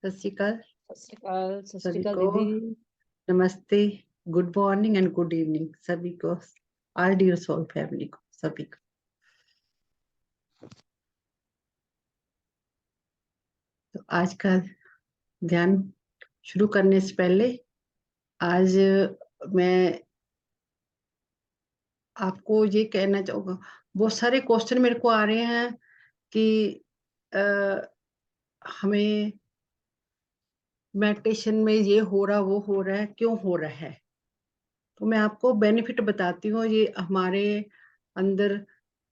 सत श्री अकाल। सत श्री सभी अकाल को दीदी। नमस्ते, good morning and good evening सभी को, ऑल डियर सोल फैमिली को, सभी को। तो आज का ध्यान शुरू करने से पहले आज मैं आपको ये कहना चाहूँगा, बहुत सारे क्वेश्चन मेरे को आ रहे हैं कि आ, हमें मेडिटेशन में ये हो रहा वो हो रहा है, क्यों हो रहा है। तो मैं आपको बेनिफिट बताती हूँ, ये हमारे अंदर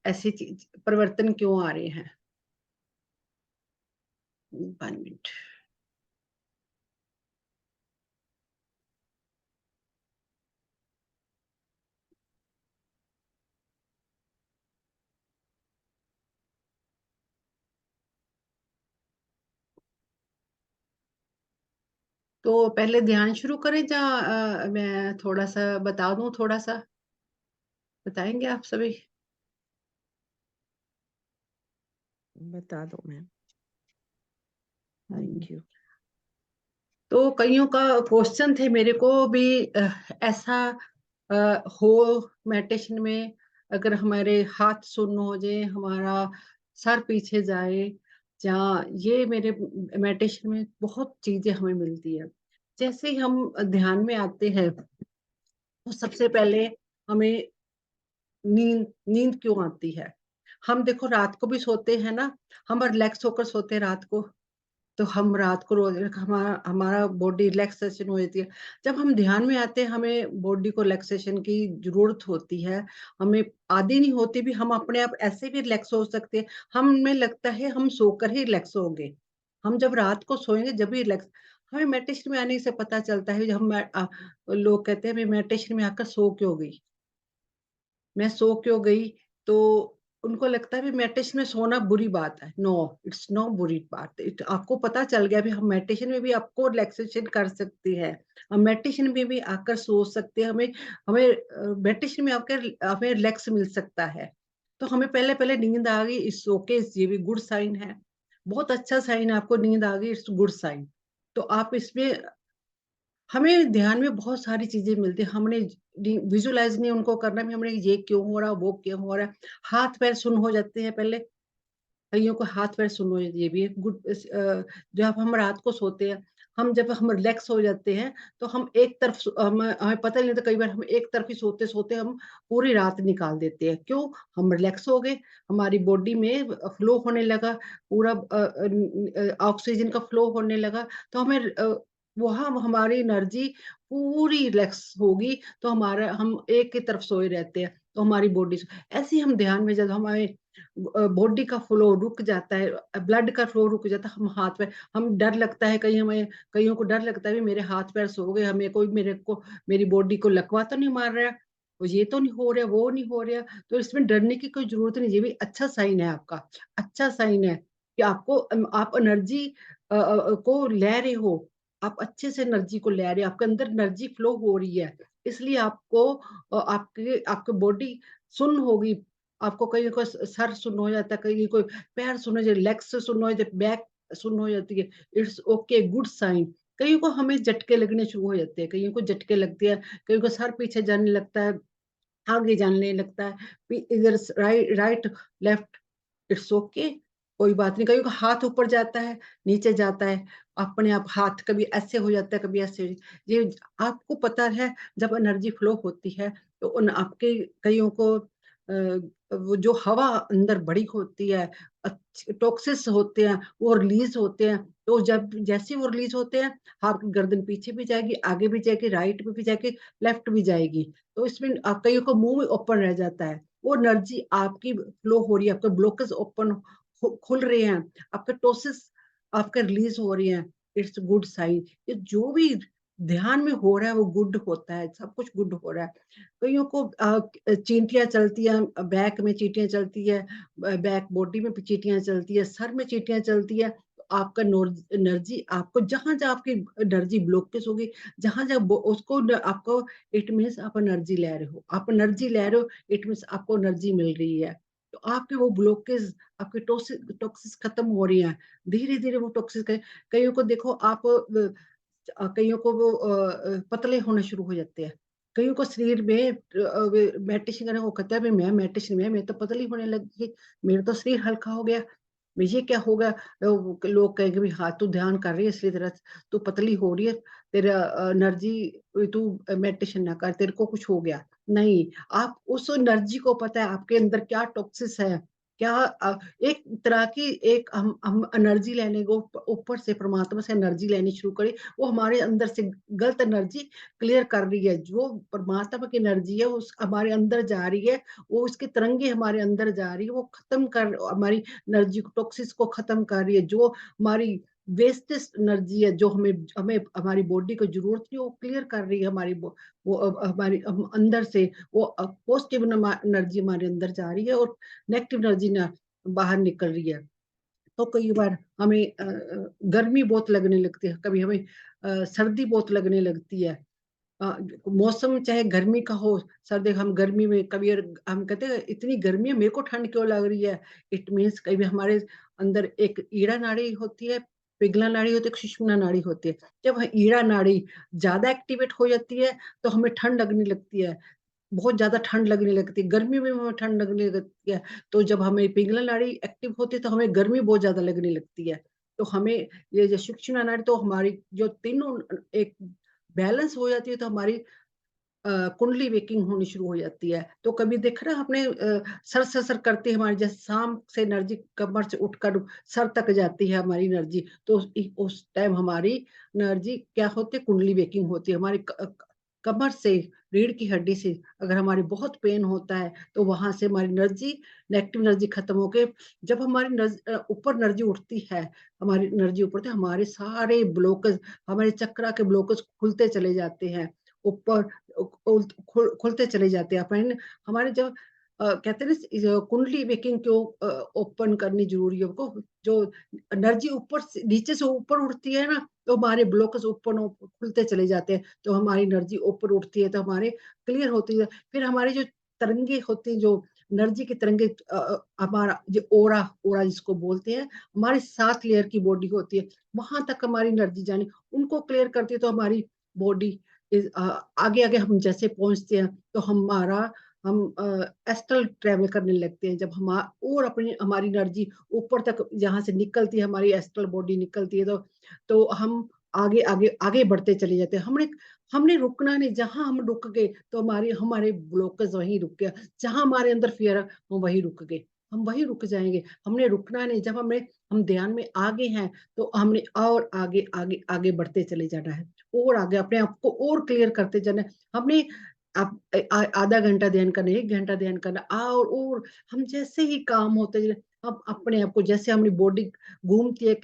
ऐसी चीज परिवर्तन क्यों आ रहे हैं। 1 मिनट। तो पहले ध्यान शुरू करें या मैं थोड़ा सा बता दूं, थोड़ा सा बताएंगे आप सभी। बता दो मैम। Hmm, thank you. तो कईयों का क्वेश्चन थे मेरे को भी, ऐसा हो मेडिटेशन में, अगर हमारे हाथ सुन्न हो जाए, हमारा सर पीछे जाए, जहाँ ये मेरे मेडिटेशन में बहुत चीजें हमें मिलती है। जैसे ही हम ध्यान में आते हैं तो सबसे पहले हमें नींद नींद क्यों आती है। हम देखो रात को भी सोते हैं ना, हम रिलैक्स होकर सोते हैं रात को। तो हम रात को रोज हमारा हमारा बॉडी रिलैक्सेशन हो जाती है। जब हम ध्यान में आते हैं हमें बॉडी को रिलैक्सेशन की जरूरत होती है। हमें आदि नहीं होती भी, हम अपने आप ऐसे भी रिलैक्स हो सकते हैं। हमें लगता है हम सोकर ही रिलैक्स होंगे। हम जब रात को सोएंगे जब भी रिलैक्स। हमें मेडिटेशन में आने से पता चलता है, जब लोग कहते हैं मेडिटेशन में आकर सो क्यों गई, मैं सो क्यों गई। तो उनको लगता है भी मेडिटेशन में सोना बुरी बात है। नो, इट्स नो बुरी बात। आपको पता चल गया भी हम मेडिटेशन में भी आपको रिलैक्सेशन कर सकती है। हम मेडिटेशन में भी आकर सो सकते हैं। हमें हमें मेडिटेशन में आकर हमें रिलैक्स मिल सकता है। तो हमें पहले पहले नींद आ गई, इट्स ओके, ये भी गुड साइन है। बहुत अच्छा साइन है, आपको नींद आ गई, इट्स गुड साइन। तो आप इसमें, हमें ध्यान में बहुत सारी चीजें मिलती है। हमने विजुलाइज नहीं उनको करना भी, हमने ये क्यों हो रहा वो क्यों हो रहा है। हाथ पैर सुन हो जाते हैं पहले, कईयों को हाथ पैर सुन हो जाती है, ये भी एक गुड। जब हम रात को सोते हैं, हम जब हम रिलैक्स हो जाते हैं तो हम एक तरफ हमें पता नहीं लगता, कई बार हम एक तरफ ही सोते सोते हम पूरी रात निकाल देते हैं। क्यों? हम रिलैक्स हो गए, हमारी बॉडी में फ्लो होने लगा, पूरा ऑक्सीजन का फ्लो होने लगा। तो हमें वहां हमारी एनर्जी पूरी रिलैक्स होगी। तो हमारा हम एक की तरफ सोए रहते हैं, तो हमारी बॉडी ऐसे ही हम ध्यान में जब हमारे बॉडी का फ्लो रुक जाता है, ब्लड का फ्लो रुक जाता है, हम हाथ पैर, हम डर लगता है कहीं हमें, कईयों को डर लगता है भी मेरे हाथ पैर सो गए, हमें कोई मेरे को मेरी बॉडी को लकवा तो नहीं मार रहा है, वो ये तो नहीं हो रहा, वो नहीं हो रहा। तो इसमें डरने की कोई जरूरत नहीं, ये भी अच्छा साइन है आपका। अच्छा साइन है कि आपको आप एनर्जी को ले रहे हो, आप अच्छे से एनर्जी को ले रहे हो, आपके अंदर एनर्जी फ्लो हो रही है। इसलिए आपको आपके आपके बॉडी सुन्न होगी। आपको कहीं को सर सुन्न हो जाता है, कहीं कोई पैर सुन्न हो जाए, लेग्स सुन्न हो जाते, बैक सुन्न हो जाती है, इट्स ओके, गुड साइन। कईयों को हमें झटके लगने शुरू हो जाते हैं, कईयों को झटके लगते हैं, कईयों को सर पीछे जाने लगता है, आगे जाने लगता है, इधर right right left, it's okay, कोई बात नहीं। कईयों का हाथ ऊपर जाता है, नीचे जाता है, अपने आप हाथ कभी ऐसे हो जाता है, कभी ऐसे हो जाता है। ये आपको पता है, जब एनर्जी फ्लो होती है तो उन आपके कईयों को वो जो हवा अंदर बड़ी होती है, टॉक्सिस होते हैं, वो रिलीज होते हैं। तो जब जैसे वो रिलीज होते हैं, आपकी गर्दन पीछे भी जाएगी, आगे भी जाएगी, राइट में भी जाएगी, लेफ्ट भी जाएगी। तो इसमें कईयों को मुंह ओपन रह जाता है, वो एनर्जी आपकी फ्लो हो रही है, आपके ब्लॉकेज ओपन खुल रहे हैं, आपके टॉक्सिस आपके रिलीज हो रही हैं। It's good sign. ये जो भी ध्यान में हो रहा है वो गुड होता है, सब कुछ गुड हो रहा है। कईयों को चींटियां चलती हैं, बैक में चींटियां चलती है, बैक बॉडी में भी चींटियां चलती है, सर में चींटियां चलती है। तो आपका एनर्जी, आपको जहां जहां आपकी एनर्जी ब्लॉकेज होगी, जहां जहां उसको आपको, इट मीन्स आप एनर्जी ले रहे हो, आप एनर्जी ले रहे हो, इट मीन्स आपको एनर्जी मिल रही है। तो आपके वो ब्लॉकेज, आपके टॉक्सिस खत्म हो रही हैं। धीरे-धीरे वो टॉक्सिस कईयों को देखो आप कईयों को वो पतले होने शुरू हो जाते हैं। कईयों को शरीर में मेडिटेशन करने को कहता है भई मैं मेडिटेशन में मैं तो पतली होने लगी, मेरा तो शरीर हल्का हो गया। ये क्या हो गया? लोग कहेंगे भई हाँ, तू ध्यान कर रही है इसलिए तेरा तू पतली हो रही है, तेरा एनर्जी तू मेडिटेशन ना कर, तेरे को कुछ हो गया। नहीं, आप उस एनर्जी को पता है आपके अंदर क्या टॉक्सिस है, क्या एक तरह की एक हम एनर्जी लेने को ऊपर से परमात्मा से एनर्जी लेनी शुरू करें, वो हमारे अंदर से गलत एनर्जी क्लियर कर रही है। जो परमात्मा की एनर्जी है, उस हमारे अंदर जा रही है, वो उसकी तरंगे हमारे अंदर जा रही है, वो खत्म कर हमारी एनर्जी को टॉक्सिस को खत्म कर रही है। जो हमारी वेस्टेज एनर्जी है, जो हमें हमें हमारी बॉडी को ज़रूरत नहीं है, वो क्लियर कर रही है हमारी वो हमारी अंदर से वो पॉजिटिव एनर्जी हमारे अंदर जा रही है और नेगेटिव एनर्जी ना बाहर निकल रही है। तो कई बार हमें गर्मी बहुत लगने लगती है, कभी हमें सर्दी बहुत लगने लगती है। अ, मौसम चाहे गर्मी का हो, सर्दी हम गर्मी में कभी हम कहते हैं इतनी गर्मी है मेरे को ठंड क्यों लग रही है? इट मीन्स कभी हमारे अंदर एक ईड़ा नाड़ी होती है, पिंगला नाड़ी होती है, एक सुषुम्ना नाड़ी होती है। जब ईड़ा नाड़ी ज़्यादा एक्टिवेट हो जाती है, तो हमें ठंड लगने लगती है। बहुत ज़्यादा ठंड लगने लगती है, गर्मी में हमें ठंड लगने लगती है, तो जब हमें पिंगला नाड़ी एक्टिव होती है, तो हमें गर्मी बहुत ज़्यादा लगने लगती है। तो हमें ये जो सूक्ष्म नाड़ी तो हमारी जो तीनों एक बैलेंस हो जाती है, तो हमारी कुंडली वेकिंग होनी शुरू हो जाती है। तो कभी देखा ना आपने सर करती है हमारी जैसे शाम से एनर्जी कमर से उठकर सर तक जाती है हमारी एनर्जी, तो उस टाइम हमारी एनर्जी क्या होती है कुंडली वेकिंग होती है। हमारी कमर से रीढ़ की हड्डी से अगर हमारी बहुत पेन होता है, तो वहाँ से हमारी एनर्जी नेगेटिव एनर्जी खत्म होके जब हमारी ऊपर एनर्जी उठती है, हमारी एनर्जी ऊपर तो हमारे सारे ब्लॉकेज हमारे चक्रा के ब्लॉकेज खुलते चले जाते हैं। ऊपर खुलते चले जाते हैं अपन हमारे जो कहते हैं ना कुंडली वेकिंग क्यों ओपन करनी जरूरी है हमको जो एनर्जी ऊपर से नीचे से ऊपर उठती है ना तो हमारे ब्लॉकेज ऊपर खुलते चले जाते हैं तो हमारी एनर्जी ऊपर उठती है तो हमारे क्लियर होती है फिर हमारी जो तरंगे होती हैं जो एनर्जी की तरंगे हमारा जो ओरा ओरा जिसको बोलते हैं हमारी 7 लेयर की बॉडी होती है वहां तक हमारी एनर्जी जानी उनको क्लियर करती है तो हमारी बॉडी आगे-आगे हम जैसे पहुँचते हैं तो हम एस्ट्रल ट्रैवल करने लगते हैं जब हम और अपनी हमारी एनर्जी ऊपर तक जहाँ से निकलती है हमारी एस्ट्रल बॉडी निकलती है तो हम आगे बढ़ते चले जाते हैं। हमने हमने रुकना नहीं, जहाँ हम रुक गए तो हमारे हमारे ब्लॉकेज वहीं रुक गया। जहाँ हमारे अंदर फ़ियर है, हम वहीं रुक गए। हम वहीं रुक जाएँगे। हमने रुकना नहीं, जब हम ध्यान में आगे हैं, तो हमने और आगे बढ़ते चले जाना है। और आगे अपने आप को और क्लियर करते जाना है। हमने अब आधा घंटा ध्यान करना, 1 घंटा ध्यान करना और हम जैसे ही काम होते जाए, हम अपने आप को जैसे हमारी बॉडी घूमती है,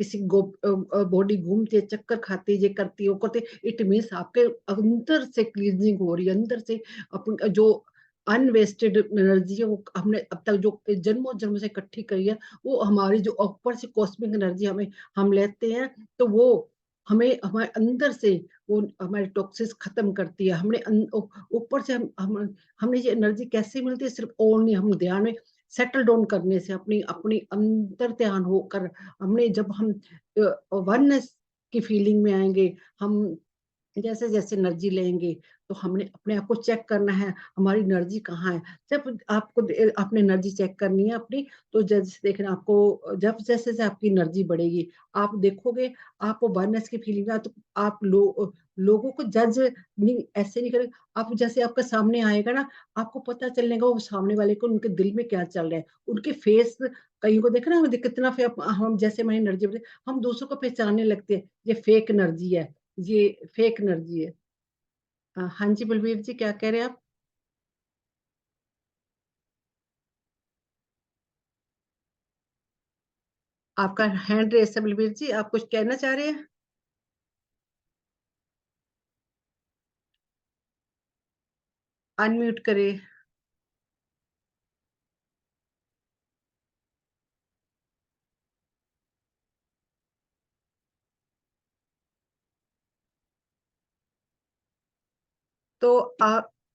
बॉडी घूमती है, चक्कर खाती है, ये करती है, वो करती है, इट मीन्स आपके अंदर से क्लींजिंग हो रही है, अंदर से अपन जो अनवेस्टेड एनर्जी है, वो हमने अब तक जो जन्मों-जन्म से इकट्ठी करी है, वो हमारी जो ऊपर से कॉस्मिक एनर्जी हम लेते हैं, तो वो हमें हमारे अंदर से वो हमारे टॉक्सिस खत्म करती है। हमने ऊपर से हमने ये एनर्जी कैसे मिलती है सिर्फ़ ओनली हम ध्यान में सेटल डाउन करने से अपनी अपनी अंतर ध्यान होकर हमने जब हम वननेस की फीलिंग में आएँगे, हम जैसे-जैसे एनर्जी लेंगे, तो हमने अपने आप को चेक करना है, हमारी एनर्जी कहाँ है। जब आपने एनर्जी चेक करनी है अपनी, तो जैसे देखना आपको जब जैसे-जैसे आपकी एनर्जी बढ़ेगी, आप देखोगे आपको वननेस की फीलिंग आ तो आप लोगों को जज नहीं ऐसे नहीं करें आप जैसे आपके सामने आएगा ना, आपको पता चलेगा वो सामने वाले को उनके दिल में क्या चल रहा है। उनके फेस कईयों को देखा ना कितना हम जैसे हमारी एनर्जी बढ़े, हम दूसरों को पहचानने लगते हैं, ये फेक एनर्जी है। ये फेक एनर्जी है। हाँ जी, बलवीर जी क्या कह रहे हैं आप? आपका हैंड रेज़ है बलवीर जी, आप कुछ कहना चाह रहे हैं? अनम्यूट करिए। तो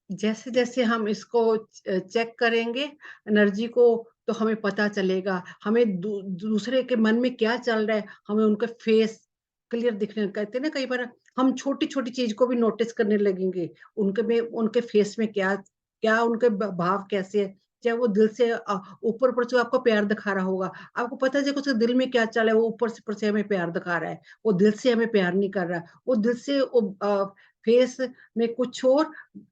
जैसे-जैसे हम इसको चेक करेंगे एनर्जी को, तो हमें पता चलेगा, हमें दूसरे के मन में क्या चल रहा है, हमें उनका फेस क्लियर दिखने कहते हैं ना कई बार हम छोटी-छोटी चीज़ को भी नोटिस करने लगेंगे, उनके फेस में क्या क्या उनके भाव कैसे हैं, चाहे वो दिल से ऊपर-ऊपर से आपको प्यार दिखा रहा होगा, आपको पता है कि उसके दिल में क्या चल रहा है, वो ऊपर से हमें प्यार दिखा रहा है, वो दिल से हमें प्यार नहीं कर रहा, वो दिल से फेस में कुछ और,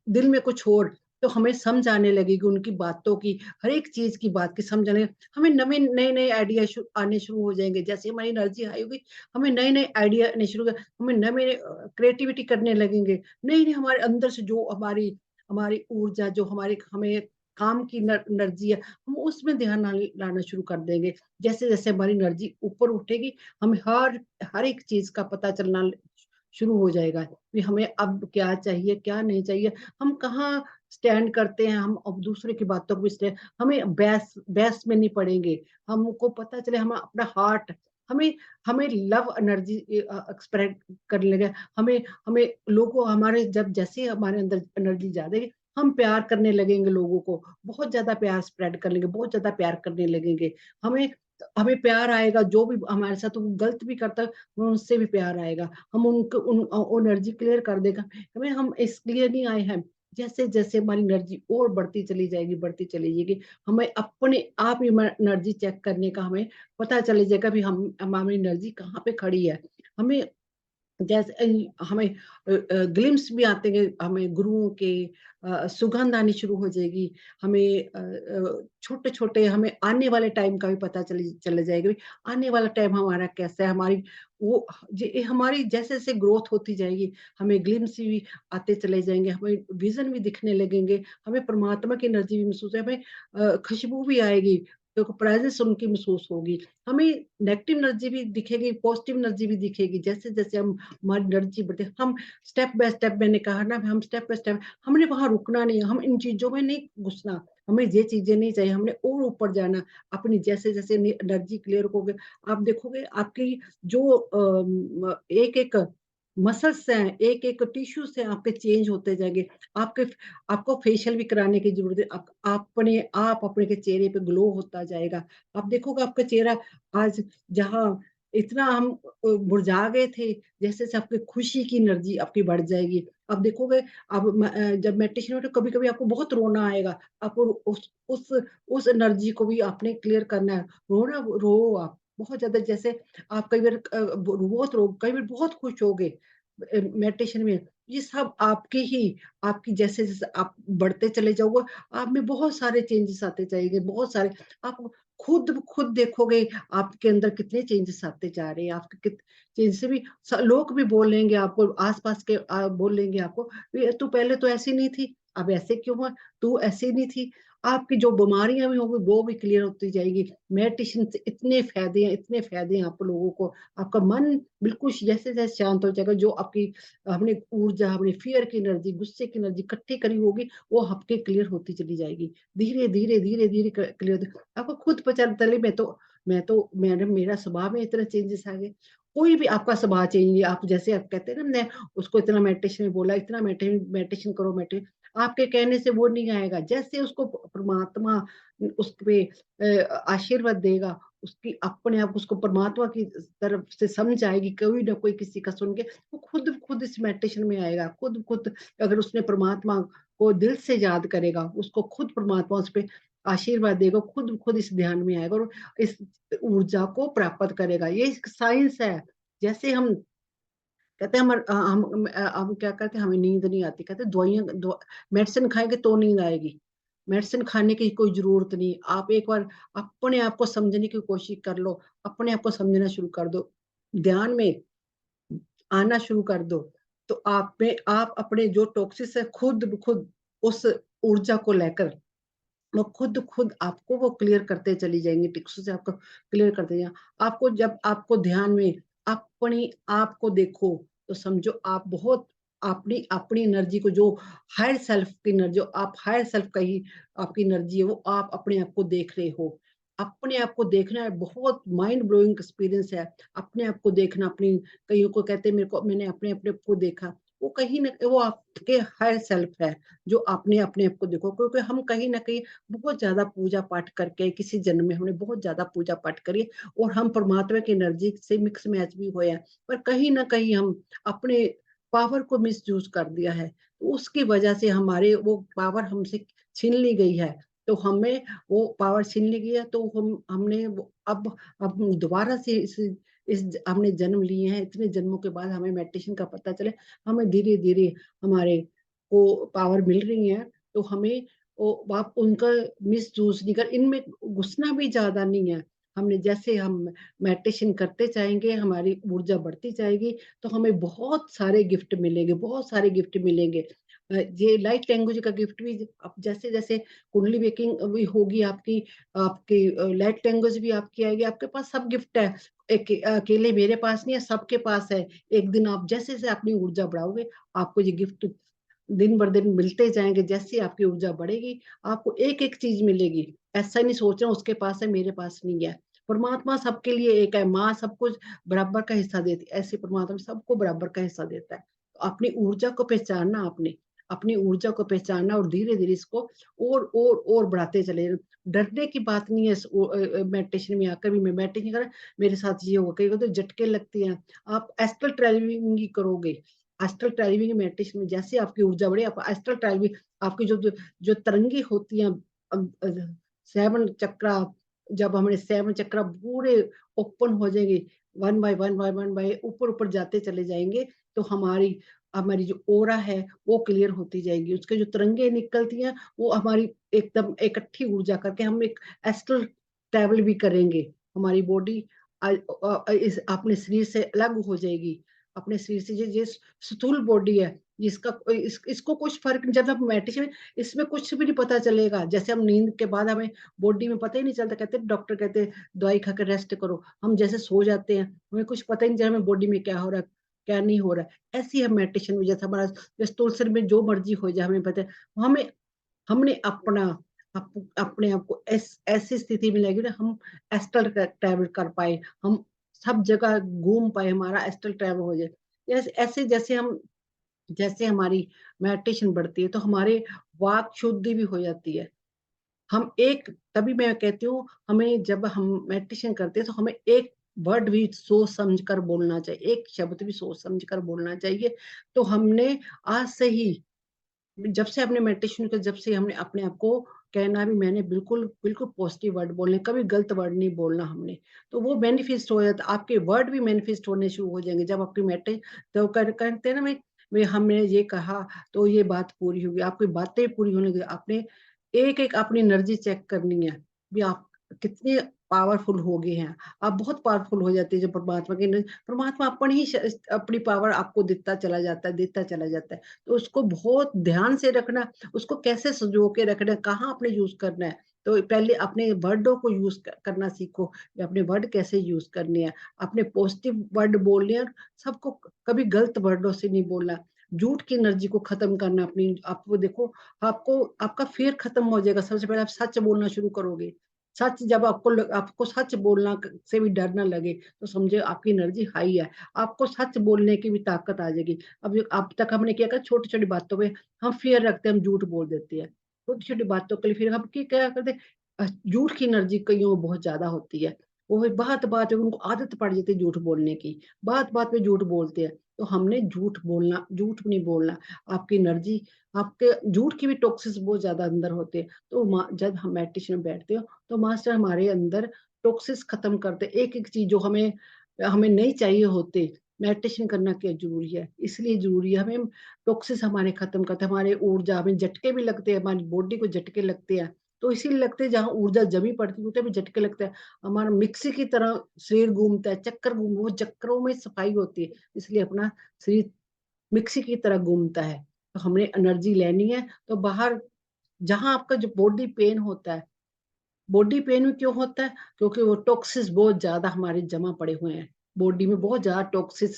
दिल में कुछ और, तो हमें समझ आने लगेगी उनकी बातों की, हर एक चीज़ की बात की समझ आने हमें नवे नए-नए आइडिया आने शुरू हो जाएँगे, जैसे हमारी एनर्जी हाई होगी, हमें नए-नए आइडिया आने शुरू हमें नए क्रिएटिविटी करने लगेंगे, नई-नई हमारे अंदर से जो हमारी हमारी ऊर्जा जो हमारे हमें काम की एनर्जी है, हम उसमें ध्यान लाना शुरू कर देंगे। जैसे-जैसे हमारी एनर्जी ऊपर उठेगी, हमें हर हर एक चीज़ का पता चलना शुरू हो जाएगा कि हमें अब क्या चाहिए, क्या नहीं चाहिए, हम कहाँ स्टैंड करते हैं, हम अब दूसरे की बातों को हमें बहस बहस में नहीं पड़ेंगे। हमको पता चले हम अपना हार्ट हमें हमें लव एनर्जी एक्सप्रेस करने लगे। हमें हमें लोगों हमारे जब जैसे हमारे अंदर एनर्जी ज़्यादा है, हम प्यार करने लगेंगे लोगों को, बहुत ज़्यादा प्यार स्प्रेड कर लेंगे, बहुत ज़्यादा प्यार करने लगेंगे। हमें हमें प्यार आएगा, जो भी हमारे साथ वो गलत भी करता है, हमें उससे भी प्यार आएगा। हम उनको वो एनर्जी क्लियर कर देगा। हमें हम इसलिए नहीं आए हैं, जैसे-जैसे हमारी एनर्जी और बढ़ती चली जाएगी, हमें अपने आप ही एनर्जी चेक करने का हमें पता चल जाएगा भी हम हमारी एनर्जी कहाँ पे खड़ी है। हमें जैसे हमें ग्लिम्प्स भी आते हैं, हमें गुरुओं के सुगंध आनी शुरू हो जाएगी, हमें छोटे-छोटे हमें आने वाले टाइम का भी पता चला जाएगा, भी आने वाला टाइम हमारा कैसा है, हमारी वो हमारी जैसे-जैसे ग्रोथ होती जाएगी, हमें ग्लिम्प्स भी आते चले जाएँगे, हमें विज़न भी दिखने लगेंगे, हमें परमात्मा की एनर्जी भी महसूस है, हमें खुशबू भी आएगी, तो प्रेज़ेंस उनकी महसूस होगी। हमें नेगेटिव एनर्जी भी दिखेगी, पॉज़िटिव एनर्जी भी दिखेगी, जैसे-जैसे हम हमारी एनर्जी बढ़ती है, हम स्टेप बाय स्टेप मैंने कहा ना हम स्टेप बाय स्टेप हमने वहाँ रुकना नहीं है, हम इन चीज़ों में नहीं घुसना, हमें ये चीज़ें नहीं चाहिए, हमने और ऊपर जाना, अपनी जैसे-जैसे एनर्जी क्लियर होगे, आप देखोगे आपकी जो एक-एक मसल्स हैं, एक-एक टिश्यूज़ हैं आपके चेंज होते जाएँगे, आपके आपको फेशियल भी कराने की ज़रूरत है, आप अपने के चेहरे पे ग्लो होता जाएगा, आप देखोगे आपका चेहरा आज जहाँ इतना हम मुरझा गए थे, जैसे-जैसे आपकी खुशी की एनर्जी आपकी बढ़ जाएगी। आप देखोगे अब जब मेडिटेशन में तो कभी-कभी आपको बहुत रोना आएगा, आपको उस एनर्जी को भी आपने क्लियर करना है। रो आप, बहुत ज़्यादा जैसे आप कई बार बहुत रो कई बार बहुत खुश होगे मेडिटेशन में। ये सब आपकी जैसे-जैसे आप बढ़ते चले जाओगे, आप में बहुत सारे चेंजेस आते जाएँगे, बहुत सारे आप खुद देखोगे आपके अंदर कितने चेंजेस आते जा रहे हैं, आपके चेंज से भी लोग भी बोलेंगे आपको आस-पास के बोलेंगे आपको, "ये तू पहले तो ऐसी नहीं थी, अब ऐसे क्यों हुआ? तू ऐसी नहीं थी।" आपकी जो बीमारियाँ भी होंगी वो भी क्लियर होती जाएगी। मेडिटेशन से इतने फ़ायदे हैं आप लोगों को, आपका मन बिल्कुल जैसे-जैसे शांत हो जाएगा, जो आपकी हमने ऊर्जा, हमने फ़ियर की एनर्जी, गुस्से की एनर्जी इकट्ठी करी होगी, वो आपके क्लियर होती चली जाएगी। धीरे-धीरे, धीरे-धीरे क्लियर आपको खुद पता चले मेरा स्वभाव में इतने चेंजेस आ गए। कोई भी आपका स्वभाव चेंज नहीं आप जैसे आप कहते हैं ना हमने उसको इतना मेडिटेशन में बोला, इतना मेडिटेशन करो आपके कहने से वो नहीं आएगा। जैसे उसको परमात्मा उस पे आशीर्वाद देगा, उसकी अपने आप उसको परमात्मा की तरफ से समझ आएगी, कोई ना कोई किसी का सुन के, वो खुद इस मेडिटेशन में आएगा। खुद अगर उसने परमात्मा को दिल से याद करेगा, उसको खुद परमात्मा उस पे आशीर्वाद देगा, खुद इस ध्यान में आएगा और इस ऊर्जा को प्राप्त करेगा। ये एक साइंस है। जैसे हम कहते हैं हम क्या करते हैं हमें नींद नहीं आती, कहते हैं मेडिसिन खाएँगे तो नींद आएगी। मेडिसिन खाने की कोई ज़रूरत नहीं। आप एक बार अपने आप को समझने की कोशिश कर लो, अपने आप को समझना शुरू कर दो। ध्यान में आना शुरू कर दो, तो आप अपने जो टॉक्सिस है खुद उस ऊर्जा को लेकर वो खुद आपको वो क्लियर करते चली जाएँगी, टिक्स से आपको क्लियर करते जाएँ। आपको जब आपको ध्यान में अपनी आप को देखो, तो समझो आप बहुत अपनी अपनी एनर्जी को जो हायर सेल्फ की एनर्जी जो आप हायर सेल्फ का ही आपकी एनर्जी है, वो आप अपने आप को देख रहे हो। अपने आप को देखना है बहुत माइंड ब्लोइंग एक्सपीरियंस है। अपने आप को देखना अपनी कइयों को कहते हैं मैंने अपने अपने को देखा। वो कहीं न वो आपके हायर सेल्फ है, जो आपने अपने आप को देखो, क्योंकि हम कहीं न कहीं बहुत ज़्यादा पूजा-पाठ करके किसी जन्म में हमने बहुत ज़्यादा पूजा-पाठ करी है और हम परमात्मा की एनर्जी से मिक्स मैच भी हुए हैं। पर कहीं न कहीं हम अपने पावर को मिसयूज़ कर दिया है। तो उसकी वजह से हमारे वो पावर हमसे छीन ली गई है। तो हमें वो पावर छीन ली गई है, तो हमने वो अब दोबारा से हमने जन्म लिए हैं, इतने जन्मों के बाद हमें मेडिटेशन का पता चले, हमें धीरे-धीरे हमारे को पावर मिल रही है, तो हमें आप उनका मिसयूज़ नहीं कर, इनमें घुसना भी ज़्यादा नहीं है। हमने जैसे हम मेडिटेशन करते जाएँगे, हमारी ऊर्जा बढ़ती जाएगी, तो हमें बहुत सारे गिफ्ट मिलेंगे, बहुत सारे गिफ्ट मिलेंगे। ये लाइट लैंग्वेज का गिफ्ट भी अब जैसे-जैसे कुंडली वेकिंग भी होगी आपकी, आपकी लाइट लैंग्वेज भी आपकी आएगी, आपके पास सब गिफ्ट है। अकेले मेरे पास नहीं है, सबके पास है। एक दिन आप जैसे-जैसे अपनी ऊर्जा बढ़ाओगे, आपको ये गिफ्ट दिन बर दिन मिलते जाएँगे। जैसे आपकी ऊर्जा बढ़ेगी, आपको एक-एक चीज़ मिलेगी। ऐसा नहीं सोचना उसके पास है, मेरे पास नहीं है। परमात्मा सबके लिए एक है, माँ सब कुछ बराबर का हिस्सा देती है, ऐसे परमात्मा सबको बराबर का हिस्सा देता है। तो अपनी ऊर्जा को पहचानना आपने, अपनी ऊर्जा को पहचानना और धीरे-धीरे इसको और बढ़ाते चले जाना। डरने की बात नहीं है इस मेडिटेशन में आकर भी, मैं मेडिटेशन कर मेरे साथ ये होगा, कई बार तो झटके लगते हैं। आप एस्ट्रल ट्रैवलिंग ही करोगे। एस्ट्रल ट्रैवलिंग मेडिटेशन में जैसे आपकी ऊर्जा बढ़े, आप एस्ट्रल ट्रैवलिंग आपकी जो जो जो तरंगे होती हैं, अ अ, 7 चक्रा, जब हमारे 7 चक्रा पूरे ओपन हो जाएँगे, 1 बाय 1 बाय 1 बाय ऊपर-ऊपर जाते चले जाएँगे, तो हमारी हमारी जो ऑरा है, वो क्लियर होती जाएगी। उसके जो तरंगे निकलती हैं, वो हमारी एकदम इकट्ठी ऊर्जा करके हम एक एस्ट्रल ट्रैवल भी करेंगे। हमारी बॉडी इस अपने शरीर से अलग हो जाएगी। अपने शरीर से ये स्थूल बॉडी है, जिसका इसको कुछ फ़र्क नहीं, जब आप मेडिटेशन इसमें कुछ भी नहीं पता चलेगा। जैसे हम नींद के बाद हमें बॉडी में पता ही नहीं चलता, कहते हैं डॉक्टर कहते हैं दवाई खा के रेस्ट करो। हम जैसे सो जाते हैं, हमें कुछ पता ही नहीं चला हमें बॉडी में क्या हो रहा है, क्या नहीं हो रहा है। ऐसे ही हम मेडिटेशन में जैसे हमारा जैसे तुलसी में जो मर्ज़ी हो जाए हमें पता है। हमें हमने अपने आप को ऐसी स्थिति में लाएँगे ना, हम एस्ट्रल ट्रैवल कर पाएँ, हम सब जगह घूम पाएँ, हमारा एस्ट्रल ट्रैवल हो जाए। ऐसे ऐसे जैसे हमारी मेडिटेशन बढ़ती है, तो हमारे वाक शुद्धि भी हो जाती है। हम एक तभी मैं कहती हूँ, हमें जब हम मेडिटेशन करते हैं, तो हमें एक वर्ड भी सोच समझ कर बोलना चाहिए, एक शब्द भी सोच समझ कर बोलना चाहिए। तो हमने आज से ही, जब से आपने मेडिटेशन किया, जब से हमने अपने आप को कहना भी, मैंने बिल्कुल बिल्कुल पॉजिटिव वर्ड बोलने, कभी गलत वर्ड नहीं बोलना हमने। तो वो मैनिफेस्ट हो जाता, आपके वर्ड भी मैनिफेस्ट होने शुरू हो जाएँगे जब आपकी तो कहते हैं ना, मैं हमने ये कहा तो ये बात पूरी होगी, आपकी बातें पूरी होने लगी। आपने एक-एक अपनी एनर्जी चेक करनी है, भी आप कितने पावरफुल हो गए हैं। आप बहुत पावरफुल हो जाते हैं जब परमात्मा की परमात्मा अपन ही अपनी पावर आपको देता चला जाता है, देता चला जाता है। तो उसको बहुत ध्यान से रखना, उसको कैसे सँजो के रखना है, कहाँ आपने यूज़ करना है। तो पहले अपने वर्डों को यूज़ करना सीखो, कि अपने वर्ड कैसे यूज़ करने हैं। अपने पॉज़िटिव वर्ड बोलने हैं, और सबको कभी गलत वर्डों से नहीं बोलना। झूठ की एनर्जी को ख़त्म करना अपनी, आपको देखो, आपको आपका फ़ियर ख़त्म हो जाएगा। सबसे पहले आप सच बोलना शुरू करोगे। सच जब आपको सच बोलना से भी डर ना लगे, तो समझिए आपकी एनर्जी हाई है। आपको सच बोलने की भी ताकत आ जाएगी। अब तक हमने क्या कहा, छोटी-छोटी बातों पे हम फ़ियर रखते हैं, हम झूठ बोल देते हैं। छोटी-छोटी बातों के लिए फिर हम क्या करते हैं, झूठ की एनर्जी कइयों में बहुत ज़्यादा होती है। वो बात-बात में उनको आदत पड़ जाती है झूठ बोलने की। बात-बात में झूठ बोलते हैं। तो हमने झूठ नहीं बोलना। आपकी एनर्जी, आपके झूठ की भी टॉक्सिस बहुत ज़्यादा अंदर होते हैं। तो जब हम मेडिटेशन में बैठते हो, तो मास्टर हमारे अंदर टॉक्सिस खत्म करते, एक-एक चीज़ जो हमें हमें नहीं चाहिए होते, मेडिटेशन करना क्यों ज़रूरी है? इसलिए ज़रूरी है, हमें टॉक्सिस हमारे खत्म करते हैं, हमारे ऊर्जा, हमें झटके भी लगते हैं, हमारी बॉडी को झटके लगते हैं। तो इसीलिए लगते हैं, जहाँ ऊर्जा जमी पड़ती है, उतने भी झटके लगते हैं। हमारा मिक्सी की तरह शरीर घूमता है, वो चक्करों में सफाई होती है, इसलिए अपना शरीर मिक्सी की तरह घूमता है। तो हमने एनर्जी लेनी है, तो बाहर जहाँ आपका जो बॉडी पेन होता है, बॉडी पेन भी क्यों होता है? क्योंकि वो टॉक्सिस बहुत ज़्यादा हमारे जमा पड़े हुए हैं। बॉडी में बहुत ज़्यादा टॉक्सिस,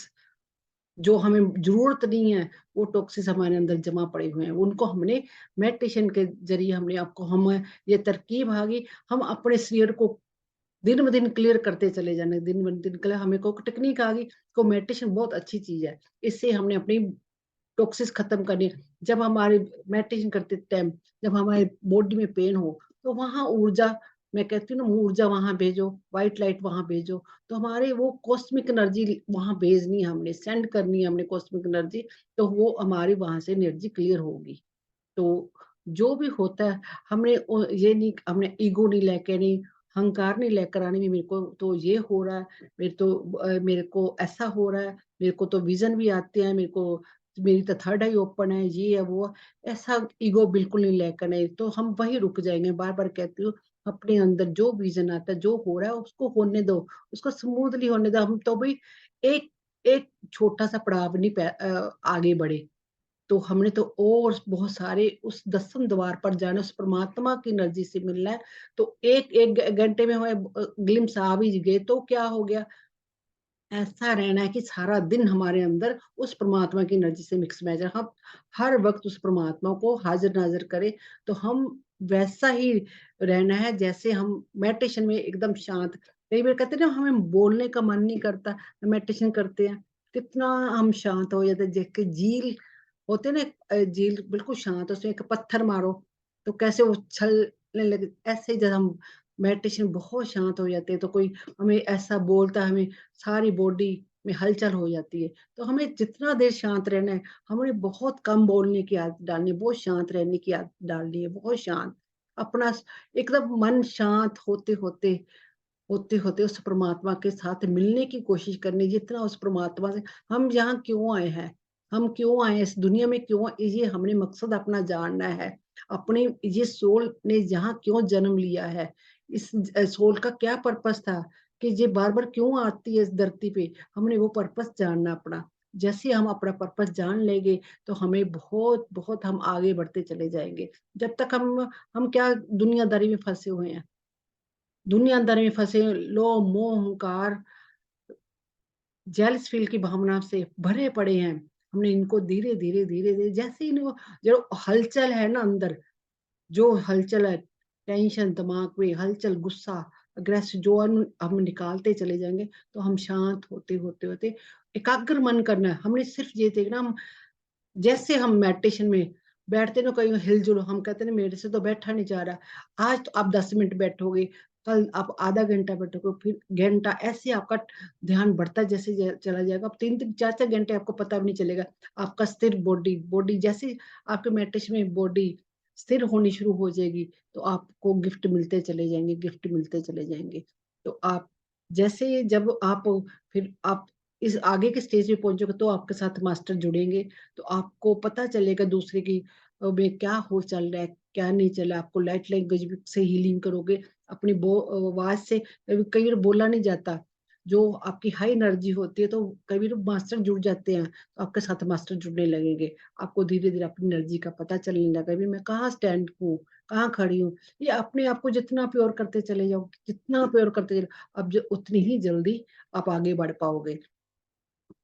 जो हमें ज़रूरत नहीं है, वो टॉक्सिस हमारे अंदर जमा पड़े हुए हैं। उनको हमने मेडिटेशन के ज़रिए हमने आपको हम ये तरकीब आ गई, हम अपने शरीर को दिन-ब-दिन क्लियर करते चले जाना, दिन-ब-दिन क्लियर, हमें को टेक्नीक आ गई, को मेडिटेशन बहुत अच्छी चीज़ है। इससे हमने अपनी टॉक्सिस खत्म करने, जब हमारे मेडिटेशन करते टाइम जब हमारे बॉडी में पेन हो, तो वहाँ ऊर्जा, मैं कहती हूँ ना, ऊर्जा वहाँ भेजो, व्हाइट लाइट वहाँ भेजो, तो हमारे वो कॉस्मिक एनर्जी वहाँ भेजनी है हमने, सेंड करनी है हमने कॉस्मिक एनर्जी, तो वो हमारी वहाँ से एनर्जी क्लियर होगी। तो जो भी होता है, हमने ये नहीं, हमने ईगो नहीं लेके नहीं, अहंकार नहीं लेकर आनी, मेरे को तो ये हो रहा है, मेरे को ऐसा हो रहा है, मेरे को तो विजन भी आते हैं, मेरे को मेरी तो थर्ड आई ओपन है, ये है वो है। ऐसा ईगो बिल्कुल नहीं लेकर, नहीं तो हम वहीं रुक जाएंगे। बार बार कहती हूँ, अपने अंदर जो विजन आता है, जो हो रहा है उसको होने दो, उसको स्मूथली होने दो। हम तो भाई एक एक छोटा सा पड़ाव नहीं आगे बढ़े, तो हमने तो और बहुत सारे उस 10वीं द्वार पर जाना, उस परमात्मा की एनर्जी से मिलना है। तो एक एक घंटे में हमें ग्लिम्स आ भी गए तो क्या हो गया? ऐसा रहना है कि सारा दिन हमारे अंदर उस परमात्मा की एनर्जी से मिक्स मैच है। हम हर वक्त उस परमात्मा को हाजिर नाजिर करें, तो हम वैसा ही रहना है जैसे हम मेडिटेशन में एकदम शांत। कई बार कहते हैं ना, हमें बोलने का मन नहीं करता, मेडिटेशन करते हैं, कितना हम शांत हो जाते हैं। जैसे झील होते हैं ना, झील बिल्कुल शांत, उसमें एक पत्थर मारो तो कैसे वो उछलने लगे, ऐसे ही जब हम मेडिटेशन बहुत शांत हो जाते हैं, तो कोई हमें ऐसा बोलता है, हमें सारी बॉडी में हलचल हो जाती है। तो हमें जितना देर शांत रहना है, हमें बहुत कम बोलने की आदत डालनी है, बहुत शांत रहने की आदत डालनी है, बहुत शांत। अपना एकदम मन शांत होते उस परमात्मा के साथ मिलने की कोशिश करनी। जितना उस परमात्मा से, हम यहाँ क्यों आए हैं, हम क्यों आए हैं, इस दुनिया में क्यों, ये हमने मकसद अपना जानना है। अपनी ये सोल ने यहाँ क्यों जन्म लिया है, इस सोल का क्या पर्पस था, कि ये बार बार क्यों आती है इस धरती पे, हमने वो पर्पस जानना अपना। जैसे हम अपना पर्पस जान लेंगे, तो हमें बहुत बहुत हम आगे बढ़ते चले जाएंगे। जब तक हम क्या दुनियादारी में फंसे हुए हैं, दुनियादारी में फंसे, लोभ मोह अहंकार जेलस फील की भावना से भरे पड़े हैं। हमने इनको धीरे धीरे धीरे धीरे, जैसे ही इनको जो हलचल है ना अंदर, जो हलचल है, टेंशन दिमाग में हलचल, गुस्सा, अग्रेसिव, जो हम निकालते चले जाएंगे, तो हम शांत होते होते होते एकाग्र मन करना है। हमने सिर्फ ये देखना, हम जैसे हम मेडिटेशन में बैठते ना, कहीं हिलजुल, हम कहते हैं ना, मेरे से तो बैठा नहीं जा रहा, आज तो आप 10 मिनट बैठोगे, कल आप आधा घंटा बैठोगे, फिर घंटा, ऐसे आपका ध्यान बढ़ता जैसे चला जाएगा। अब 3 3 4 4 घंटे आपको पता भी नहीं चलेगा। आपका स्थिर बॉडी बॉडी जैसे आपके मेडिटेशन में बॉडी स्थिर होनी शुरू हो जाएगी, तो आपको गिफ्ट मिलते चले जाएंगे, गिफ्ट मिलते चले जाएंगे। तो आप जैसे जब आप फिर आप इस आगे के स्टेज पे पहुंचोगे, तो आपके साथ मास्टर जुड़ेंगे, तो आपको पता चलेगा दूसरे की में क्या हो चल रहा है, क्या नहीं चल रहा है। आपको लाइट लैंग्वेज से हीलिंग करोगे, अपनी आवाज से। कई बार बोला नहीं जाता, जो आपकी हाई एनर्जी होती है, तो कई बार मास्टर जुड़ जाते हैं, तो आपके साथ मास्टर जुड़ने लगेंगे। आपको धीरे धीरे अपनी एनर्जी का पता चलने लगा, भी मैं कहाँ स्टैंड हूँ, कहाँ खड़ी हूँ। ये अपने आप को जितना प्योर करते चले जाओ, जितना प्योर करते चले, अब जो उतनी ही जल्दी आप आगे बढ़ पाओगे।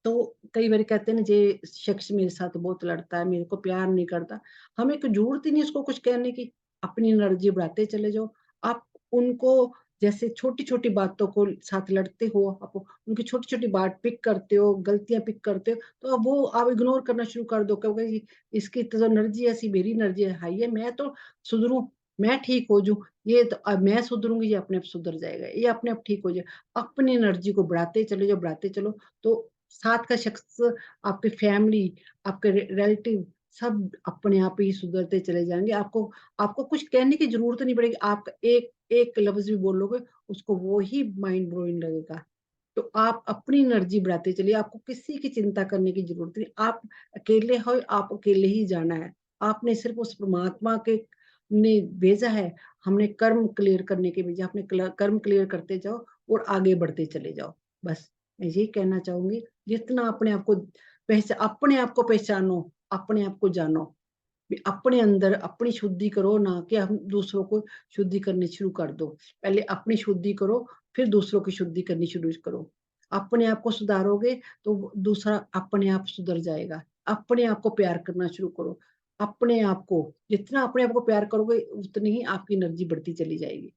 तो कई बार कहते हैं ना, ये शख्स मेरे साथ बहुत लड़ता है, मेरे को प्यार नहीं करता, हमें कोई जरूरत ही नहीं उसको कुछ कहने की। अपनी एनर्जी बढ़ाते चले जाओ। आप उनको जैसे छोटी छोटी बातों को साथ लड़ते हो, आप उनकी छोटी छोटी बात पिक करते हो, गलतियां पिक करते हो, तो अब वो आप इग्नोर करना शुरू कर दो, क्योंकि इसकी तो एनर्जी ऐसी, मेरी एनर्जी हाई है, मैं तो सुधरूं, मैं ठीक हो जाऊं, ये तो अब मैं सुधरूंगी, ये अपने आप सुधर जाएगा, ये अपने आप ठीक हो जाएगा। अपनी एनर्जी को बढ़ाते चले जाओ, बढ़ाते चलो, तो साथ का शख्स, आपकी फैमिली, आपके रिलेटिव, सब अपने आप ही सुधरते चले जाएंगे। आपको आपको कुछ कहने की जरूरत नहीं पड़ेगी। आप एक एक लफ्ज भी बोलोगे, उसको वो ही माइंड ब्लोइंग लगेगा। तो आप अपनी एनर्जी बढ़ाते चलिए, आपको किसी की चिंता करने की जरूरत नहीं। आप अकेले हो, आप अकेले ही जाना है। आपने सिर्फ उस परमात्मा के ने भेजा है, हमने कर्म क्लियर करने के भेजा, अपने कर्म क्लियर करते जाओ और आगे बढ़ते चले जाओ। बस मैं यही कहना चाहूंगी, जितना अपने आप को अपने आप को पहचानो, अपने आप को जानो, अपने अंदर अपनी शुद्धि करो, ना कि हम दूसरों को शुद्धि करनी शुरू कर दो। पहले अपनी शुद्धि करो, फिर दूसरों की शुद्धि करनी शुरू करो। अपने आप को सुधारोगे, तो दूसरा अपने आप सुधर जाएगा। अपने आप को प्यार करना शुरू करो। अपने आप को जितना अपने आप को प्यार करोगे, उतनी ही आपकी एनर्जी बढ़ती चली जाएगी।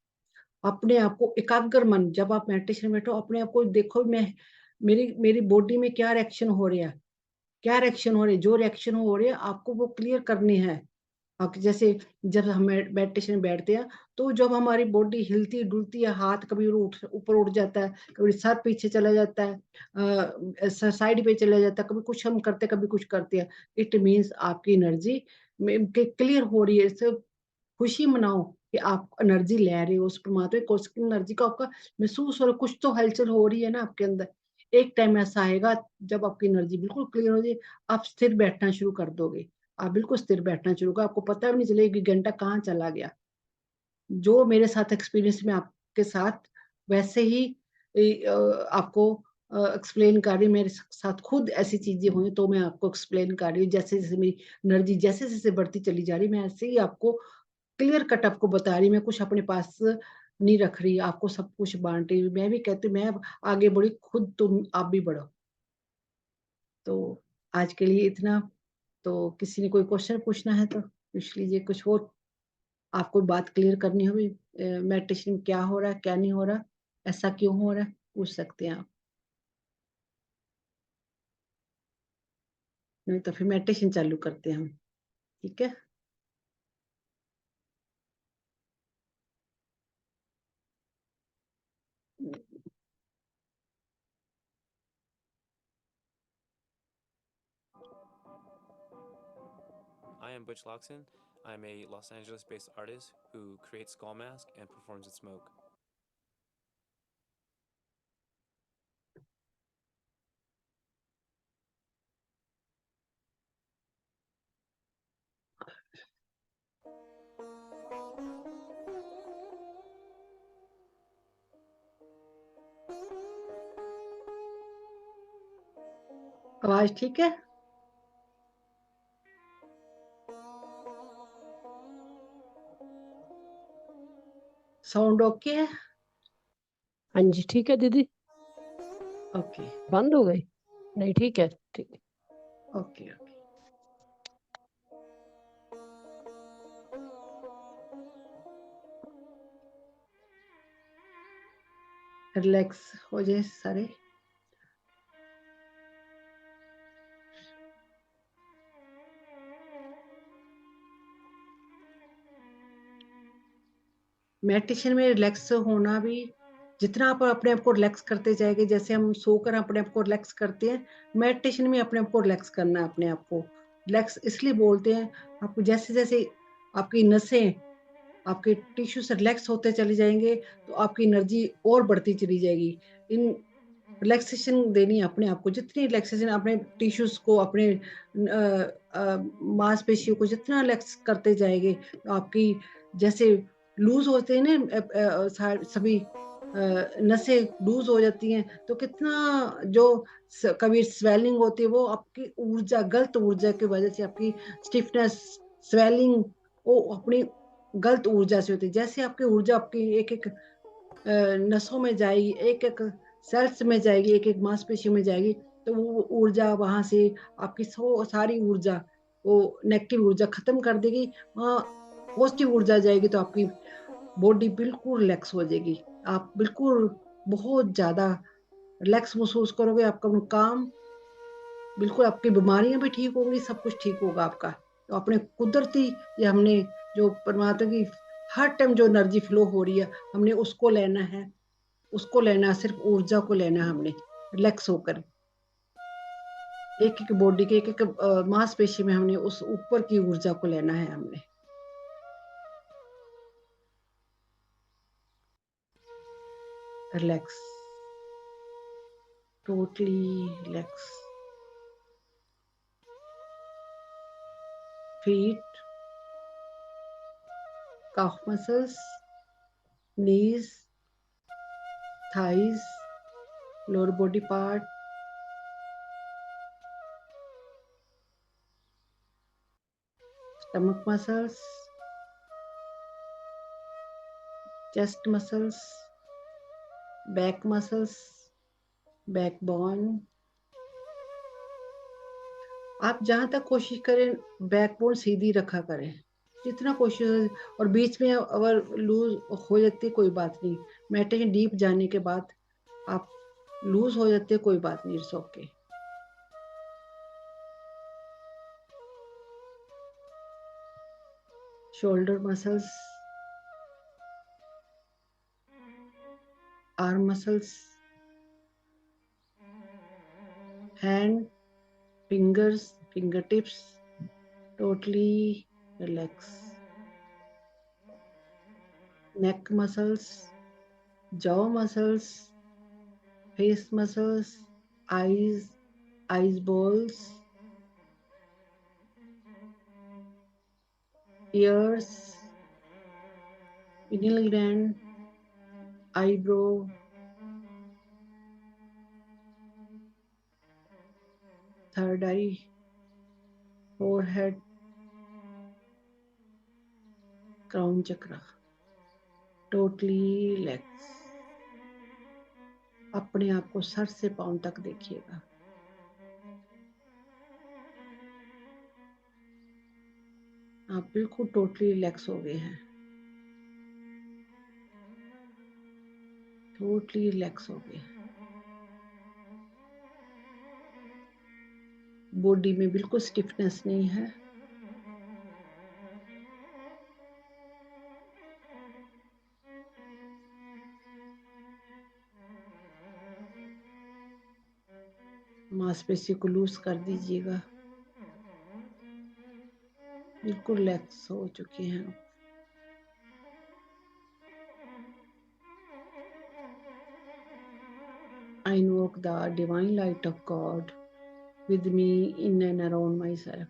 अपने आप को एकाग्र मन, जब आप मेडिटेशन में बैठो, अपने आप को देखो, मैं मेरी मेरी बॉडी में क्या रिएक्शन हो रहा है, क्या रिएक्शन हो रहे हैं, जो रिएक्शन हो रहे हैं आपको वो क्लियर करने हैं। जैसे जब हम मेडिटेशन में बैठते हैं, तो जब हमारी बॉडी हिलती-डुलती है, हाथ कभी ऊपर उठ जाता है, कभी सर पीछे चला जाता है, साइड पे चला जाता है, कभी कुछ हम करते हैं, कभी कुछ करते हैं। इट मीन्स आपकी एनर्जी में क्लियर हो रही है। इससे खुशी मनाओ कि आप एनर्जी ले रहे हो, उस परमात्मा की उसकी एनर्जी को आपका महसूस हो रहा है, कुछ तो हलचल हो रही है ना आपके अंदर। एक टाइम ऐसा आएगा जब आपकी एनर्जी बिल्कुल क्लियर हो जाए, आप स्थिर बैठना शुरू कर दोगे। आप बिल्कुल स्थिर बैठना शुरू करो, आपको पता भी नहीं चलेगा कि घंटा कहाँ चला गया। जो मेरे साथ एक्सपीरियंस में आपके साथ वैसे ही आपको एक्सप्लेन कर रही हूँ, मेरे साथ खुद ऐसी चीज़ें हुई तो मैं आपको एक्सप्लेन कर रही हूँ। जैसे-जैसे मेरी एनर्जी जैसे-जैसे बढ़ती चली जा रही है, मैं ऐसे ही आपको क्लियर कट आपको बता रही, मैं कुछ अपने पास नहीं रख रही, आपको सब कुछ बाँट रही हूँ। मैं भी कहती हूँ मैं अब आगे बढ़ी, खुद तुम आप भी बढ़ो। तो आज के लिए इतना, तो किसी ने कोई क्वेश्चन पूछना है तो पूछ लीजिए, कुछ और आपको बात क्लियर करनी हो भी मेडिटेशन में क्या हो रहा है, क्या नहीं हो रहा, ऐसा क्यों हो रहा है, पूछ सकते हैं आप। नहीं तो फिर मेडिटेशन चालू करते हैं हम, ठीक है? I am Butch Loxon. I'm a Los Angeles-based artist who creates skull mask and performs in smoke. आवाज़ ठीक है? साउंड ओके है? हाँ जी, ठीक है दीदी। ओके, बंद हो गई? नहीं, ठीक है, ठीक है। Okay, okay. रिलैक्स हो जाए सारे। मेडिटेशन में रिलैक्स होना भी, जितना आप अपने आप को रिलैक्स करते जाएंगे, जैसे हम सोकर अपने आप को रिलैक्स करते हैं, मेडिटेशन में अपने आप को रिलैक्स करना है। अपने आप को रिलैक्स इसलिए बोलते हैं, आपको जैसे-जैसे आपकी नसें, आपके टिश्यूज़ रिलैक्स होते चले जाएँगे, तो आपकी एनर्जी और बढ़ती चली जाएगी। इन रिलैक्सेशन देनी है अपने आप को, जितनी रिलैक्सेशन अपने टिश्यूज़ को, अपने मांसपेशियों को जितना रिलैक्स करते जाएँगे, तो आपकी जैसे लूज़ होते हैं ना, सभी नसें लूज़ हो जाती हैं, तो कितना जो कभी स्वेलिंग होती है, वो आपकी ऊर्जा, गलत ऊर्जा की वजह से आपकी स्टिफनेस, स्वेलिंग, वो अपनी गलत ऊर्जा से होती है। जैसे आपकी ऊर्जा आपकी एक-एक नसों में जाएगी, एक-एक सेल्स में जाएगी, एक-एक मांसपेशियों में जाएगी, तो वो ऊर्जा वहाँ से आपकी सारी ऊर्जा, वो नेगेटिव ऊर्जा खत्म कर देगी। वहाँ पॉज़िटिव ऊर्जा जाएगी, तो आपकी बॉडी बिल्कुल रिलैक्स हो जाएगी। आप बिल्कुल बहुत ज़्यादा रिलैक्स महसूस करोगे, आपका वो काम बिल्कुल, आपकी बीमारियाँ भी ठीक होंगी, सब कुछ ठीक होगा आपका। तो अपने कुदरती, ये हमने जो परमात्मा की हर टाइम जो एनर्जी फ्लो हो रही है, हमने उसको लेना है, उसको लेना है, सिर्फ़ ऊर्जा को लेना है हमने, रिलैक्स होकर। एक-एक बॉडी के एक-एक मांसपेशी में हमने उस ऊपर की ऊर्जा को लेना है हमने। Relax, totally relax. Feet, calf muscles, knees, thighs, lower body part, stomach muscles, chest muscles, back muscles, backbone। आप जहाँ तक कोशिश करें बैकबोन सीधी रखा करें, जितना कोशिश हो। और बीच में अगर लूज़ हो जाती है, कोई बात नहीं, मेडिटेशन डीप जाने के बाद आप लूज़ हो जाते हैं, कोई बात नहीं, it's okay. shoulder muscles, arm muscles, hand, fingers, fingertips, totally relax. Neck muscles, jaw muscles, face muscles, eyes, eyes balls, ears, pineal gland, eyebrow, third eye, forehead, crown chakra. Totally relax. अपने आप को sir से पांव तक देखिएगा. आप बिल्कुल totally relax हो गए हैं. टोटली रिलैक्स हो गए. बॉडी में बिल्कुल स्टिफनेस नहीं है. मांसपेशी को लूज कर दीजिएगा. बिल्कुल रिलैक्स हो चुके हैं. I invoke the divine light of God with me in and around myself.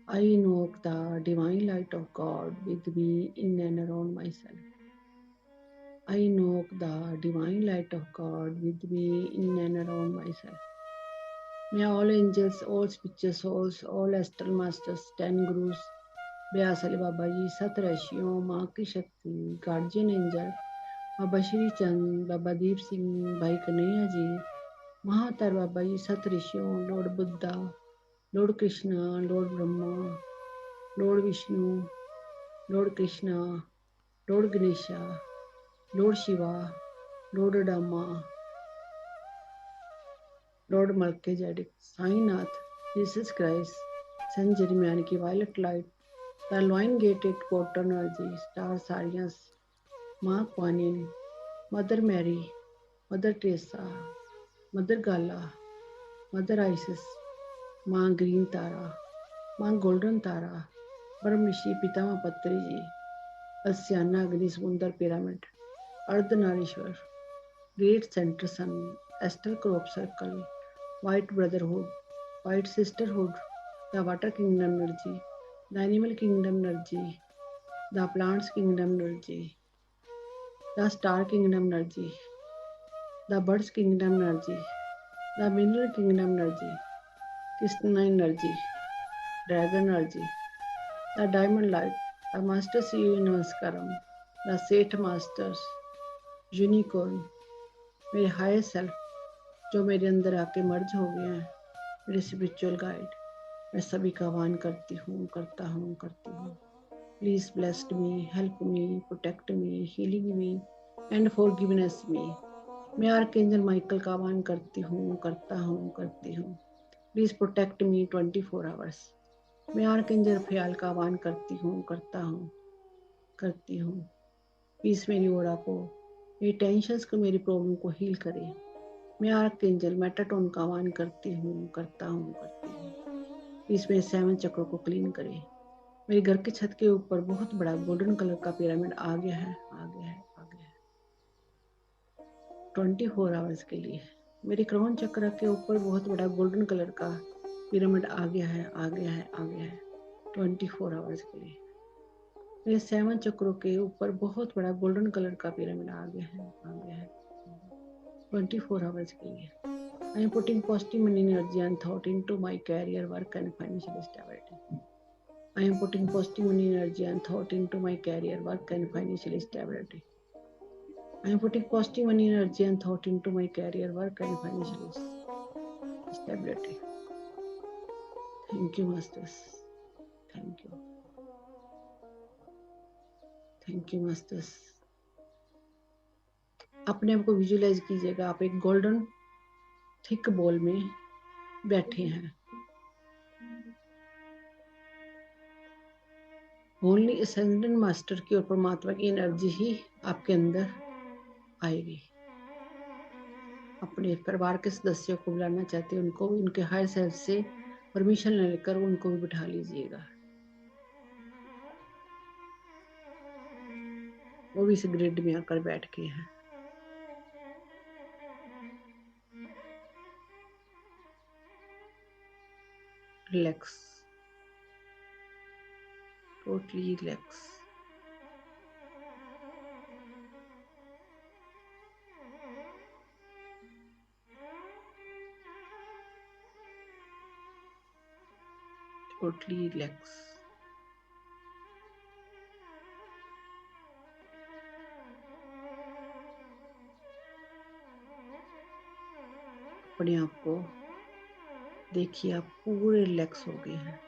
I invoke the divine light of God with me in and around myself. I invoke the divine light of God with me in and around myself. May all angels, all spiritual souls, all astral masters, 10 gurus, व्यास अली बाबा जी, सत ऋषियों, माँ की शक्ति, guardian angel, Baba Shri Chand, Baba Deep Singh, Bhai Kanhaiya ji, महातर बाबा जी, सत ऋषियों, lord Buddha, lord Krishna, lord Brahma, lord Vishnu, lord Krishna, lord Ganesha, lord Shiva, lord डामा, lord Melchizedek, Sainath, Jesus Christ, saint Jeremiah की violet light, the lion gated portal energy, star Sirius, माँ Kuan Yin, mother Mary, mother Teresa, mother Gaia, mother Isis, माँ green Tara, माँ golden तारा, परम ऋषि पितामह पत्री जी, अस्याना अग्नि समुंदर pyramid, Ardhanarishvara, great centre sun, aster crop circle, white brotherhood, white sisterhood, the water kingdom energy, the animal kingdom energy, the plants kingdom energy, the star kingdom energy, the birds kingdom energy, the mineral kingdom energy, Krishna energy, dragon energy, the diamond light, the master सी नमस्कारम, the सेठ masters, unicorn, मेरे higher self जो मेरे अंदर आके मर्ज हो गए हैं, मेरे स्पिरिचुअल गाइड, मैं सभी का आह्वान करती हूँ, करता हूँ, करती हूँ. Please blessed me, help me, protect me, healing me and forgiveness me. मैं आर्कएंजल माइकल का आह्वान करती हूँ, करता हूँ, करती हूँ. Please protect me 24 hours. मैं आर्कएंजल रफाएल का आह्वान करती हूँ, करता हूँ, करती हूँ. प्लीज मेरी ओरा को, मेरी टेंशन्स को, मेरी प्रॉब्लम को हील करे. मैं आर्कएंजल मेटाटोन का आह्वान करती हूँ, करता हूँ, करती हूँ. प्लीज मेरे 7 चक्रों को क्लीन करे. मेरे घर के छत के ऊपर बहुत बड़ा गोल्डन कलर का पिरामिड आ गया है, आ गया है, आ गया है 24 आवर्स के लिए. मेरे क्राउन चक्र के ऊपर बहुत बड़ा गोल्डन कलर का पिरामिड आ गया है, आ गया है, आ गया है 24 आवर्स के लिए. मेरे 7 चक्रों के ऊपर बहुत बड़ा गोल्डन कलर का पिरामिड आ गया है, आ गया है 24 आवर्स के लिए. I am putting positive money energy and thought into my career, work and financial stability. I am putting positive money energy and thought into my career, work and financial stability. I am putting positive money energy and thought into my career, work and financial stability. Thank you, Masters. Thank you. Thank you, Masters. अपने आप को visualise कीजिएगा, आप एक golden thick ball में बैठे हैं. Only ascendant master की और परमात्मा की एनर्जी ही आपके अंदर आएगी। अपने परिवार के सदस्यों को बुलाना चाहते हैं, उनको उनके हायर सेल्फ से परमिशन लेकर उनको भी बिठा लीजिएगा। वो भी इस ग्रिड में आकर बैठ के हैं। Relax, totally relax. Totally relax. अपने आप को देखिए, आप पूरे रिलैक्स हो गए हैं।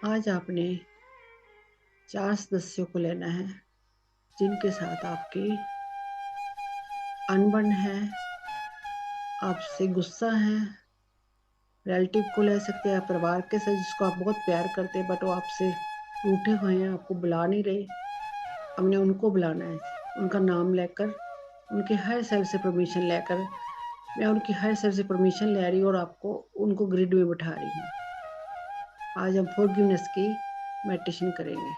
आज आपने 4 सदस्यों को लेना है जिनके साथ आपकी अनबन है, आपसे गुस्सा है। रिलेटिव को ले सकते हैं, परिवार के साथ जिसको आप बहुत प्यार करते हैं बट वो आपसे रूठे हुए हैं, आपको बुला नहीं रहे। हमने उनको बुलाना है, उनका नाम लेकर, उनके हर सेल्फ से परमिशन लेकर। मैं उनकी हर सेल्फ से परमिशन ले रही हूँ और आपको उनको ग्रिड में बिठा रही हूँ। आज हम फॉरगिवनेस की मेडिटेशन करेंगे।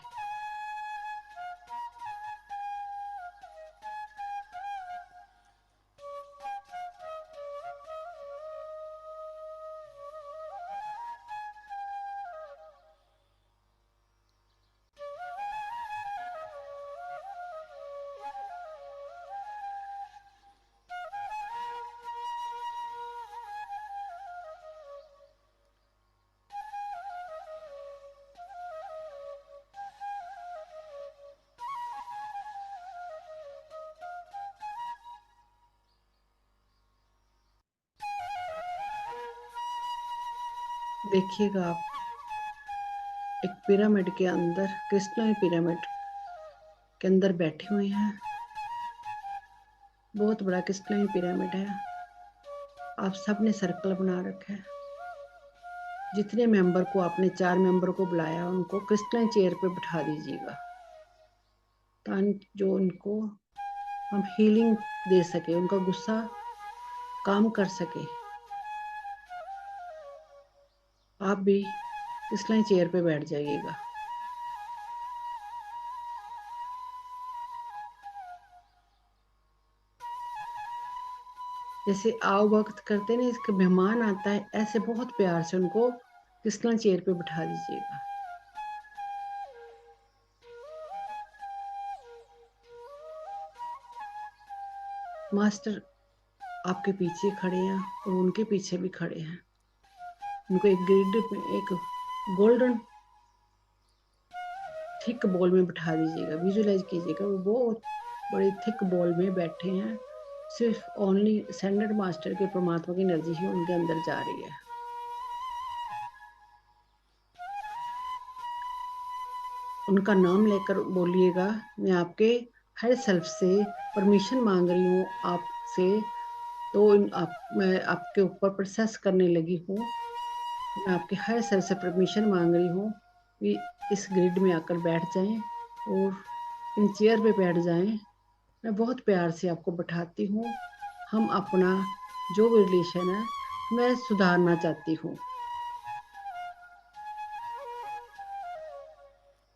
देखिएगा आप एक पिरामिड के अंदर, क्रिस्टल पिरामिड के अंदर बैठे हुए हैं। बहुत बड़ा क्रिस्टल पिरामिड है। आप सबने सर्कल बना रखा है। जितने मेंबर को आपने 4 मेंबर को बुलाया उनको क्रिस्टल चेयर पे बिठा दीजिएगा, ताकि जो उनको हम हीलिंग दे सके, उनका गुस्सा काम कर सके। आप भी क्रिस्टल चेयर पे बैठ जाइएगा। जैसे आओ वक्त करते ना, इसके मेहमान आता है, ऐसे बहुत प्यार से उनको क्रिस्टल चेयर पे बिठा दीजिएगा। मास्टर आपके पीछे खड़े हैं और उनके पीछे भी खड़े हैं। उनको एक ग्रिड में, एक गोल्डन थिक बॉल में बिठा दीजिएगा। विजुलाइज कीजिएगा वो बहुत बड़े थिक बॉल में बैठे हैं। सिर्फ ओनली असेंडेंट मास्टर के परमात्मा की एनर्जी ही उनके अंदर जा रही है। उनका नाम लेकर बोलिएगा, मैं आपके हर सेल्फ से परमिशन मांग रही हूँ आपसे, तो मैं आपके ऊपर प्रोसेस करने लगी हूँ। मैं आपके हर सेल्फ से परमिशन मांग रही हूँ कि इस ग्रिड में आकर बैठ जाएं और इन चेयर पे बैठ जाएं। मैं बहुत प्यार से आपको बैठाती हूँ। हम अपना जो भी रिलेशन है मैं सुधारना चाहती हूँ।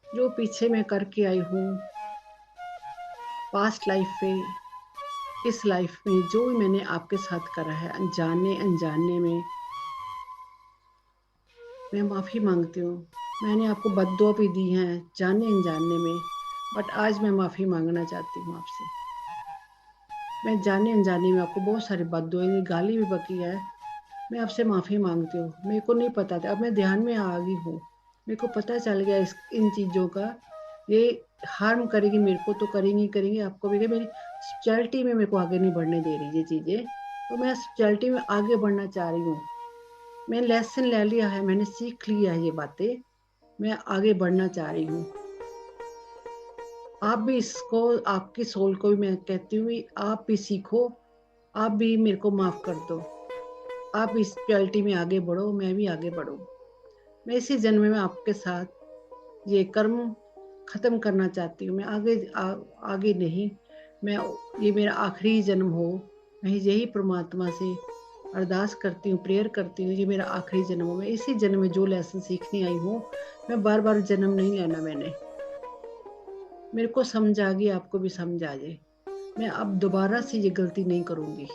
जो पीछे मैं करके आई हूँ पास्ट लाइफ में, इस लाइफ में जो भी मैंने आपके साथ करा है अनजाने अनजाने में, मैं माफ़ी मांगती हूँ। मैंने आपको बद्दुआ भी दी हैं जाने अनजाने में, बट आज मैं माफ़ी मांगना चाहती हूँ आपसे। मैं जाने अनजाने में आपको बहुत सारी बद्दुआएं, गाली भी बकी है। मैं आपसे माफ़ी मांगती हूँ। मेरे को नहीं पता था, अब मैं ध्यान में आ गई हूँ। मेरे को पता चल गया इन चीज़ों का, ये हार्म करेगी मेरे को तो करेंगी करेंगी, आपको भी। मेरी स्पिरिचुअलिटी में मेरे को आगे नहीं बढ़ने दे रही ये चीज़ें, तो मैं स्पिरिचुअलिटी में आगे बढ़ना चाह रही हूँ। मैंने लेसन ले लिया है, मैंने सीख लिया है ये बातें, मैं आगे बढ़ना चाह रही हूँ। आप भी इसको, आपकी सोल को भी मैं कहती हूँ आप भी सीखो आप भी मेरे को माफ कर दो। आप इस स्पिरिचुअलिटी में आगे बढ़ो, मैं भी आगे बढ़ूं। मैं इसी जन्म में आपके साथ ये कर्म खत्म करना चाहती हूँ। मैं आगे नहीं, मैं ये मेरा आखिरी जन्म हो। मैं यही परमात्मा से अरदास करती हूँ, प्रेयर करती हूँ, ये मेरा आखिरी जन्म हो। मैं इसी जन्म में जो लेसन सीखने आई हूँ, मैं बार बार जन्म नहीं लेना। मेरे को समझ आ गई, आपको भी समझ आ जाए। मैं अब दोबारा से ये गलती नहीं करूंगी।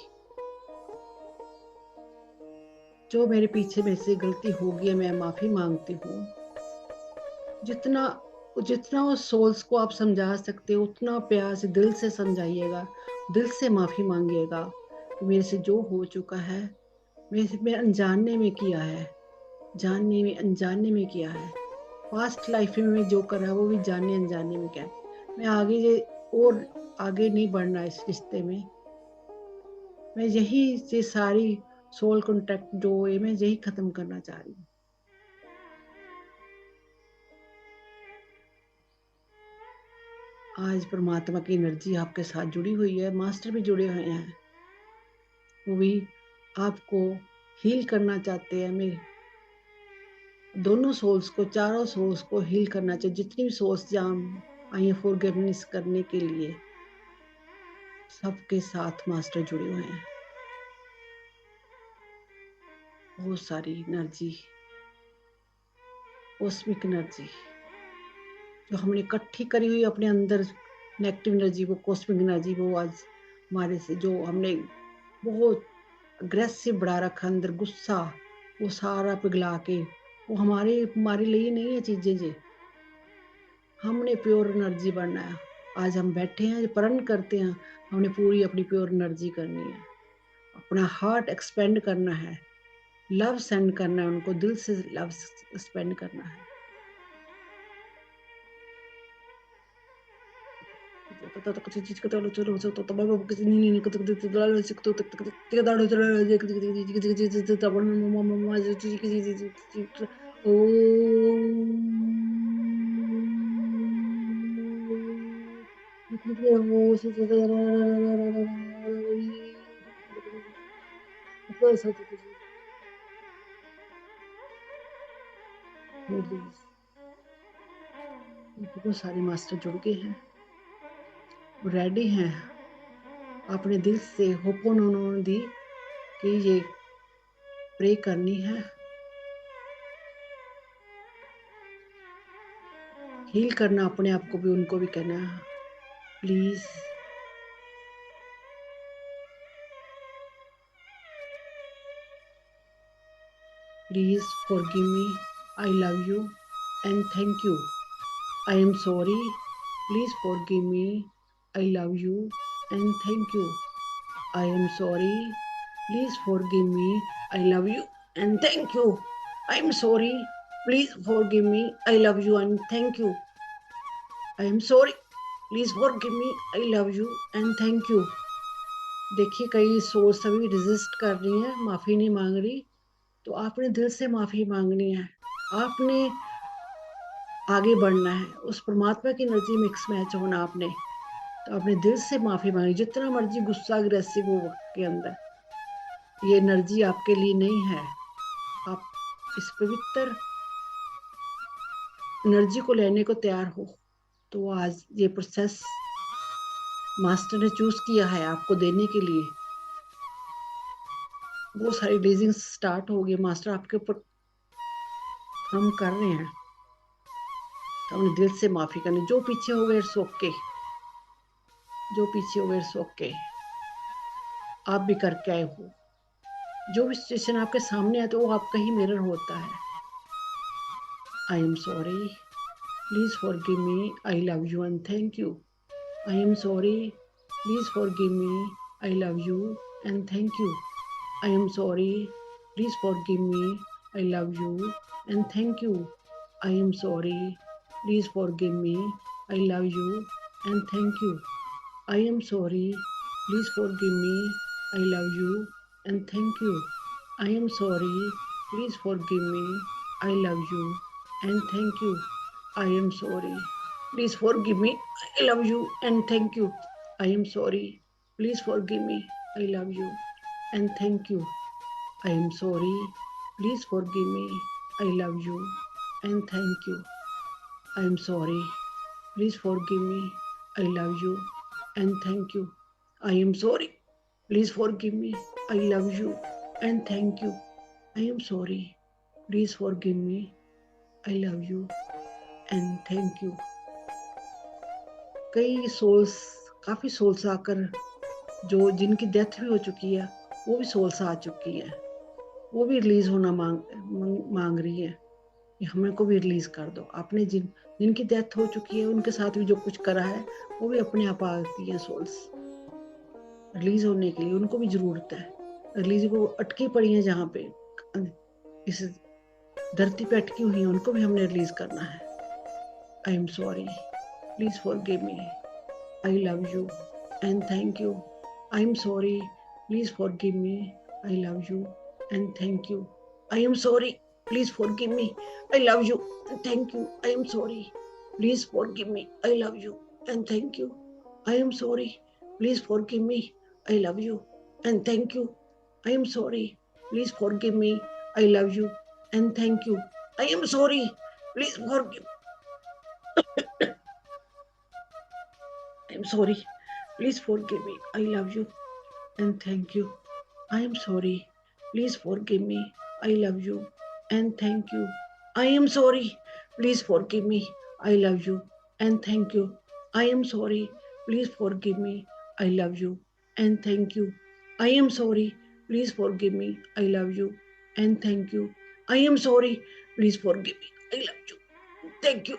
जो मेरे पीछे में से गलती होगी मैं माफी मांगती हूँ। जितना जितना उस सोल्स को आप समझा सकते हो उतना प्यार से दिल से समझाइएगा, दिल से माफी मांगिएगा कि मेरे से जो हो चुका है, मैं अनजाने में किया है, जानने में अनजाने में किया है। पास्ट लाइफ में मैं जो करा वो भी जानने अनजाने में किया। मैं आगे और आगे नहीं बढ़ना इस रिश्ते में। मैं यही से सारी सोल कॉन्ट्रैक्ट जो है मैं यही खत्म करना चाह रही हूँ। आज परमात्मा की एनर्जी आपके साथ जुड़ी हुई है, मास्टर भी जुड़े हुए हैं, वो भी आपको हील करना चाहते हैं। मेरे दोनों सोल्स को, चारों सोल्स को हील करना चाहिए। जितनी भी सोल्स जाम आई हैं फॉरगिवनेस करने के लिए, सबके साथ मास्टर जुड़े हुए हैं। बहुत सारी एनर्जी, कॉस्मिक एनर्जी जो हमने इकट्ठी करी हुई अपने अंदर, नेगेटिव एनर्जी, वो कॉस्मिक एनर्जी, वो आज हमारे से जो हमने बहुत अग्रेसिव बढ़ा रखा अंदर गुस्सा, वो सारा पिघला के, वो हमारे लिए नहीं है चीजें जी। हमने प्योर एनर्जी बनना है। आज हम बैठे हैं, प्रण करते हैं, हमने पूरी अपनी प्योर एनर्जी करनी है, अपना हार्ट एक्सपेंड करना है, लव सेंड करना है, उनको दिल से लव स्पेंड करना है। बहुत सारे मास्टर जुड़ गए हैं, रेडी हैं। अपने दिल से होपोनोनो दी कि ये प्रे करनी है, हील करना अपने आप को भी, उनको भी कहना है please please forgive me, I love you and thank you, I am sorry, please forgive me, I love you and thank you, I am sorry, please forgive me, I love you and thank you, I am sorry, please forgive me, I love you and thank you, I am sorry, please forgive me, I love you and thank you. देखिए कई सोच सभी resist कर रही हैं, माफी नहीं मांग रही, तो आपने दिल से माफी मांगनी है। आपने आगे बढ़ना है, उस परमात्मा की एनर्जी मिक्स मैच होना आपने, तो आपने दिल से माफी मांगी। जितना मर्जी गुस्सा अग्रेसिव हो वक्त के अंदर, ये एनर्जी आपके लिए नहीं है। आप इस पवित्र एनर्जी को लेने को तैयार हो, तो आज ये प्रोसेस मास्टर ने चूज किया है आपको देने के लिए। बहुत सारी रीडिंग स्टार्ट हो गई, मास्टर आपके ऊपर हम कर रहे हैं, तो हमने दिल से माफी करनी। जो पीछे हो गए इट्स ओके, जो पीछे हो गए इट्स ओके, आप भी करके आए हो। जो भी सिचुएशन आपके सामने है तो वो आपका ही मिरर होता है। आई am sorry, please forgive me, I love you and thank you, I am sorry, please forgive me, I love you and thank you, I am sorry, please forgive me, I love you and thank you, I am sorry, please forgive me, I love you and thank you, I am sorry, please forgive me, I love you and thank you, I am sorry, please forgive me, I love you and thank you, I am sorry, please forgive me, I love you and thank you, I am sorry, please forgive me, I love you and thank you. I am sorry. Please forgive me. I love you and thank you. I am sorry. Please forgive me. I love you and thank you. I am sorry. Please forgive me. I love you and thank you. I am sorry. Please forgive me. I love you and thank you. कई souls, काफ़ी souls आकर जो जिनकी death भी हो चुकी है, वो भी सोल्स आ चुकी है, वो भी रिलीज होना मांग रही है कि हमें को भी रिलीज कर दो। आपने जिनकी डेथ हो चुकी है उनके साथ भी जो कुछ करा है वो भी अपने आप आ गई है सोल्स रिलीज होने के लिए। उनको भी जरूरत है रिलीज को, अटकी पड़ी है जहाँ पे इस धरती पे अटकी हुई है, उनको भी हमने रिलीज करना है। आई am sorry, please forgive me, I love you and thank you. I am sorry, please forgive me, I love you and thank you. I am sorry, please forgive me, I love you and thank you. I am sorry, please forgive me, I love you and thank you. I am sorry, please forgive me, I love you and thank you. I am sorry, please forgive me, I love you and thank you. I am sorry, please forgive. I am sorry, please forgive me, I love you and thank you. I am sorry, please forgive me, I love you and thank you. I am sorry, please forgive me, I love you and thank you. I am sorry, please forgive me, I love you and thank you. I am sorry, please forgive me, I love you and thank you. I am sorry, please forgive me, I love you. Thank you.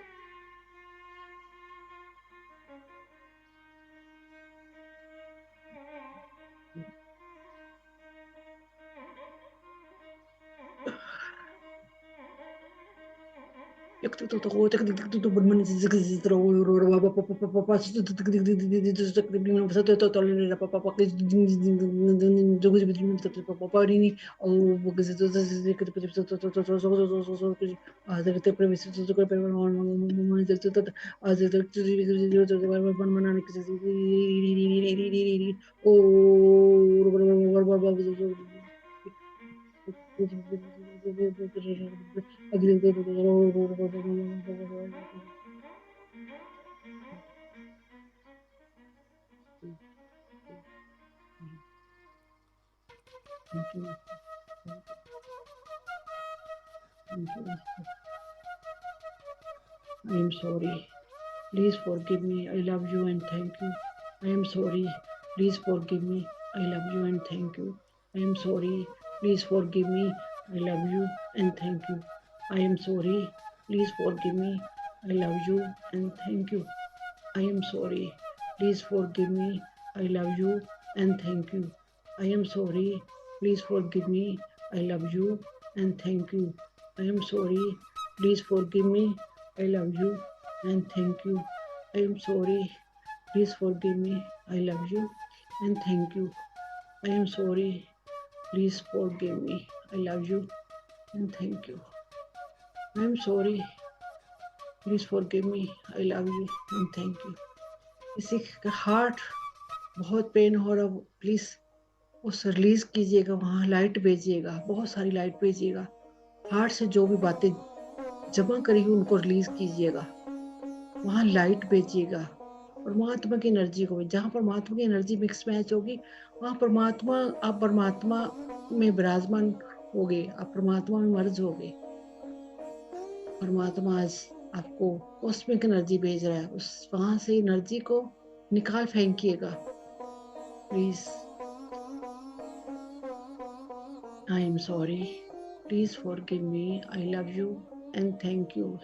I am sorry. Please forgive me. I love you and thank you. I am sorry. Please forgive me. I love you and thank you. I am sorry. Please forgive me. I love you and thank you. I am sorry. Please forgive me. I love you and thank you. I am sorry. Please forgive me. I love you and thank you. I am sorry. Please forgive me. I love you and thank you. I am sorry. Please forgive me. I love you and thank you. I am sorry. Please forgive me. I love you and thank you. I am sorry. Please forgive me. I love you and thank you. I am sorry. Please forgive me. I love you and thank you. किसी का heart बहुत pen हो रहा, please उस release कीजिएगा, वहाँ light भेजिएगा, बहुत सारी लाइट भेजिएगा। हार्ट से जो भी बातें जमा करी हुई उनको रिलीज कीजिएगा, वहाँ लाइट भेजिएगा। परमात्मा की एनर्जी को, जहाँ परमात्मा की एनर्जी मिक्स मैच होगी वहाँ परमात्मा, आप परमात्मा में विराजमान होगे, आप परमात्मा में मर्ज होगे। परमात्मा आज आपको कॉस्मिक एनर्जी भेज रहा है, उस वहाँ से एनर्जी को निकाल फेंकिएगा please. I am sorry, please forgive me, I love you and thank you.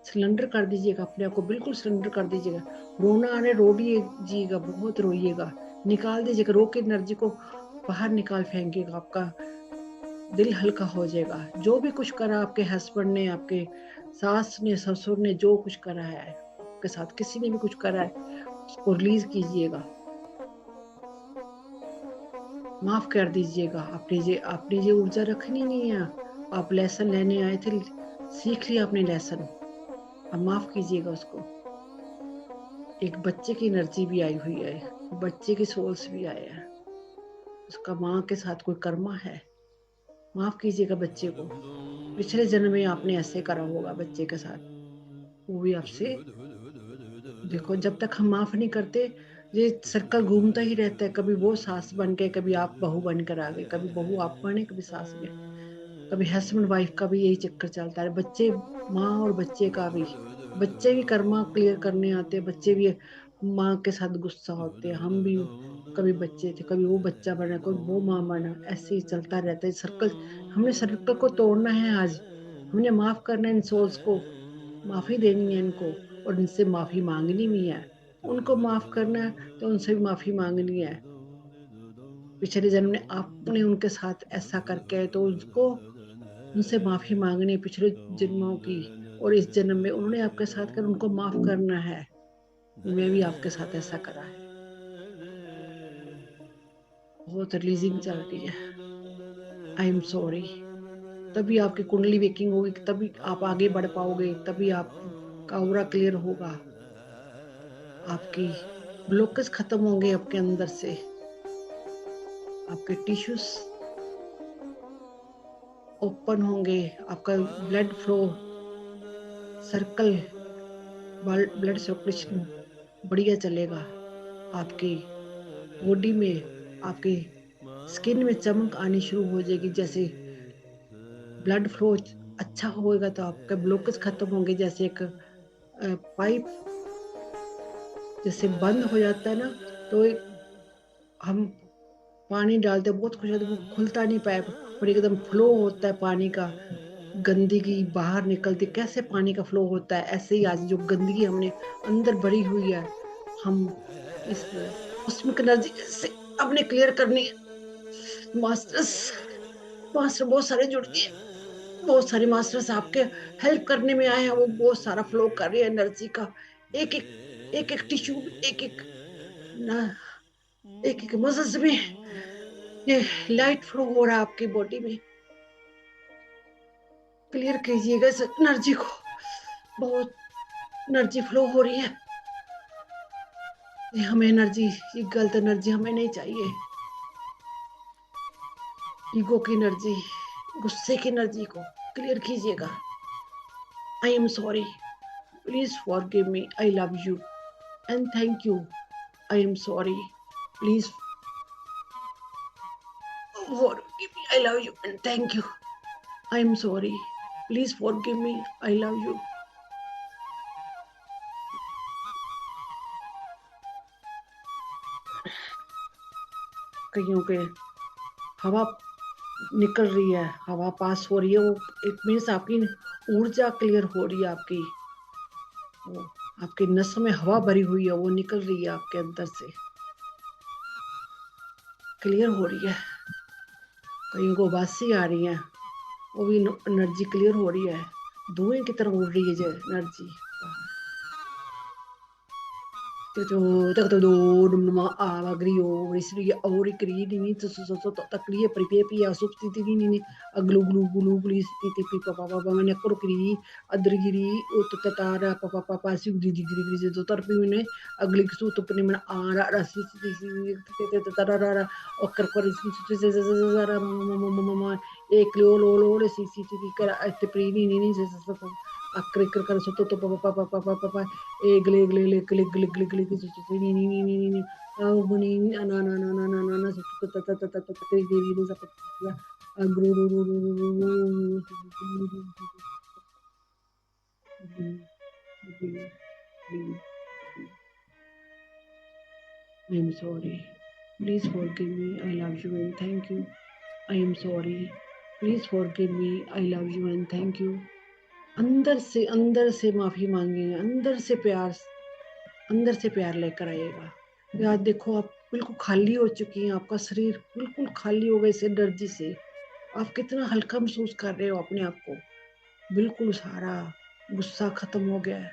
Surrender कर दीजिएगा अपने आप को, बिल्कुल सिलेंडर कर दीजिएगा। रोना आने रोइएगा, बहुत रोइएगा, निकाल दीजिएगा, रो के एनर्जी को बाहर निकाल फेंकिएगा, आपका दिल हल्का हो जाएगा। जो भी कुछ करा आपके हस्बैंड ने, आपके सास ने, ससुर ने, जो कुछ करा है आपके साथ, किसी ने भी कुछ करा है, उसको रिलीज कीजिएगा, माफ कर दीजिएगा। अपनी ये ऊर्जा रखनी नहीं है, आप लेसन लेने आए थे, सीख लिया आपने लेसन, अब माफ कीजिएगा उसको। एक बच्चे की एनर्जी भी आई हुई है, बच्चे के सोल्स भी आए हैं, उसका माँ के साथ कोई कर्मा है। माफ कीजिएगा बच्चे को, पिछले जन्म में आपने ऐसे करा होगा बच्चे के साथ, वो भी आपसे। देखो जब तक हम माफ नहीं करते, ये सर्कल घूमता ही रहता है। कभी वो सास बन के, कभी आप बहू बनकर आ गए, कभी बहू आप बने, कभी सास बने, कभी हस्बैंड वाइफ का भी यही चक्कर चलता है। बच्चे, माँ और बच्चे का भी, बच्चे भी कर्मा क्लियर करने आते हैं, बच्चे भी माँ के साथ गुस्सा होते हैं। हम भी कभी बच्चे थे, कभी वो बच्चा बना, कोई वो माँ बना, ऐसे ही चलता रहता है सर्कल। हमने सर्कल को तोड़ना है आज, हमने माफ करना है इन सोल्स को, माफी देनी है इनको, और इनसे माफी मांगनी भी है। उनको माफ करना है तो उनसे भी माफी मांगनी है। पिछले जन्म में आपने उनके साथ ऐसा करके है, तो उसको, उनसे माफी मांगनी है पिछले जन्मों की, और इस जन्म में उन्होंने आपके साथ कर, उनको माफ करना है। मैं भी आपके साथ ऐसा करा है। बहुत रिलीजिंग चल रही है। आई एम सॉरी। तभी आपकी कुंडली वेकिंग होगी, तभी आप आगे बढ़ पाओगे, तभी आपका ऑरा क्लियर होगा, आपकी ब्लॉकेज खत्म होंगे आपके अंदर से, आपके टिश्यूज ओपन होंगे, आपका blood flow circle, blood circulation बढ़िया चलेगा, आपकी बॉडी में, आपकी स्किन में चमक आनी शुरू हो जाएगी। जैसे ब्लड फ्लो अच्छा होएगा तो आपका ब्लॉकेज खत्म होंगे। जैसे एक पाइप जैसे बंद हो जाता है ना, तो हम पानी डालते हैं, बहुत खुश होते हैं, वो खुलता नहीं पाइप, और एकदम फ्लो होता है पानी का, गंदगी बाहर निकलती। कैसे पानी का फ्लो होता है, ऐसे ही आज जो गंदगी हमने अंदर भरी हुई है, हम इस कॉस्मिक एनर्जी से अपने क्लियर करनी है। मास्टर्स, मास्टर बहुत सारे जुड़ गए, बहुत सारे मास्टर्स आपके हेल्प करने में आए हैं, वो बहुत सारा फ्लो कर रही है एनर्जी का। एक एक, एक एक टिश्यू, एक एक ना, एक एक मसल्स में ये लाइट फ्लो हो रहा है आपकी बॉडी में। क्लियर कीजिएगा इस एनर्जी को, बहुत एनर्जी फ्लो हो रही है। ये हमें एनर्जी, ये गलत एनर्जी हमें नहीं चाहिए। ईगो की एनर्जी, गुस्से की एनर्जी को क्लियर कीजिएगा। आई am sorry, please forgive me, I love you and thank you. I am sorry, please forgive me, I love you and thank you. I am sorry, please forgive me, I love you. कईयों के हवा निकल रही है, हवा पास हो रही है, वो इट मीन्स आपकी ऊर्जा क्लियर हो रही है, आपकी वो आपके नसों में हवा भरी हुई है, वो निकल रही है आपके अंदर से, क्लियर हो रही है। कईयों को उबासी आ रही है, वो भी एनर्जी क्लियर हो रही है, धुएं की तरह उड़ रही है जो energy. agrio risri auri krini to so takriye pripepi asubstiti ni aglu glu glu glis titi pipa papa mane kor kri adrigiri utatara papa papa si gidi gidi to tarpi ne agli su to pni man ara rasi tarara okar kor zara mama ek lo si kara te prini ni akre kar so to papa egle egle egle egle egle egle ni ni ni ni ni buni na na na na na na na ta ta ta ta ta ta ta di di sa ta agru ru ru ru ru ru I'm sorry. Please forgive me. I love you and thank you. I am sorry. Please forgive me. I love you and thank you. अंदर से माफी मांगेंगे, अंदर से प्यार लेकर आइएगा। याद देखो आप बिल्कुल खाली हो चुकी हैं, आपका शरीर बिल्कुल खाली हो गया इस एनर्जी से। आप कितना हल्का महसूस कर रहे हो अपने आप को, बिल्कुल सारा गुस्सा खत्म हो गया है,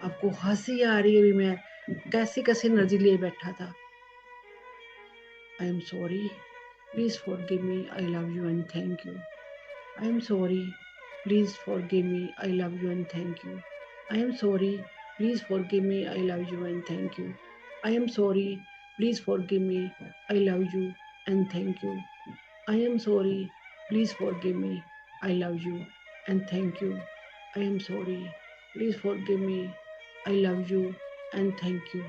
आपको हंसी आ रही है। अभी मैं कैसी कैसी एनर्जी लिए बैठा था। आई am sorry, please forgive me, I love you and thank you. I am sorry, please forgive me, I love you and thank you. I am sorry, please forgive me, I love you and thank you. I am sorry, please forgive me, I love you and thank you. I am sorry. Please forgive me. I love you and thank you. I am sorry. Please forgive me. I love you and thank you.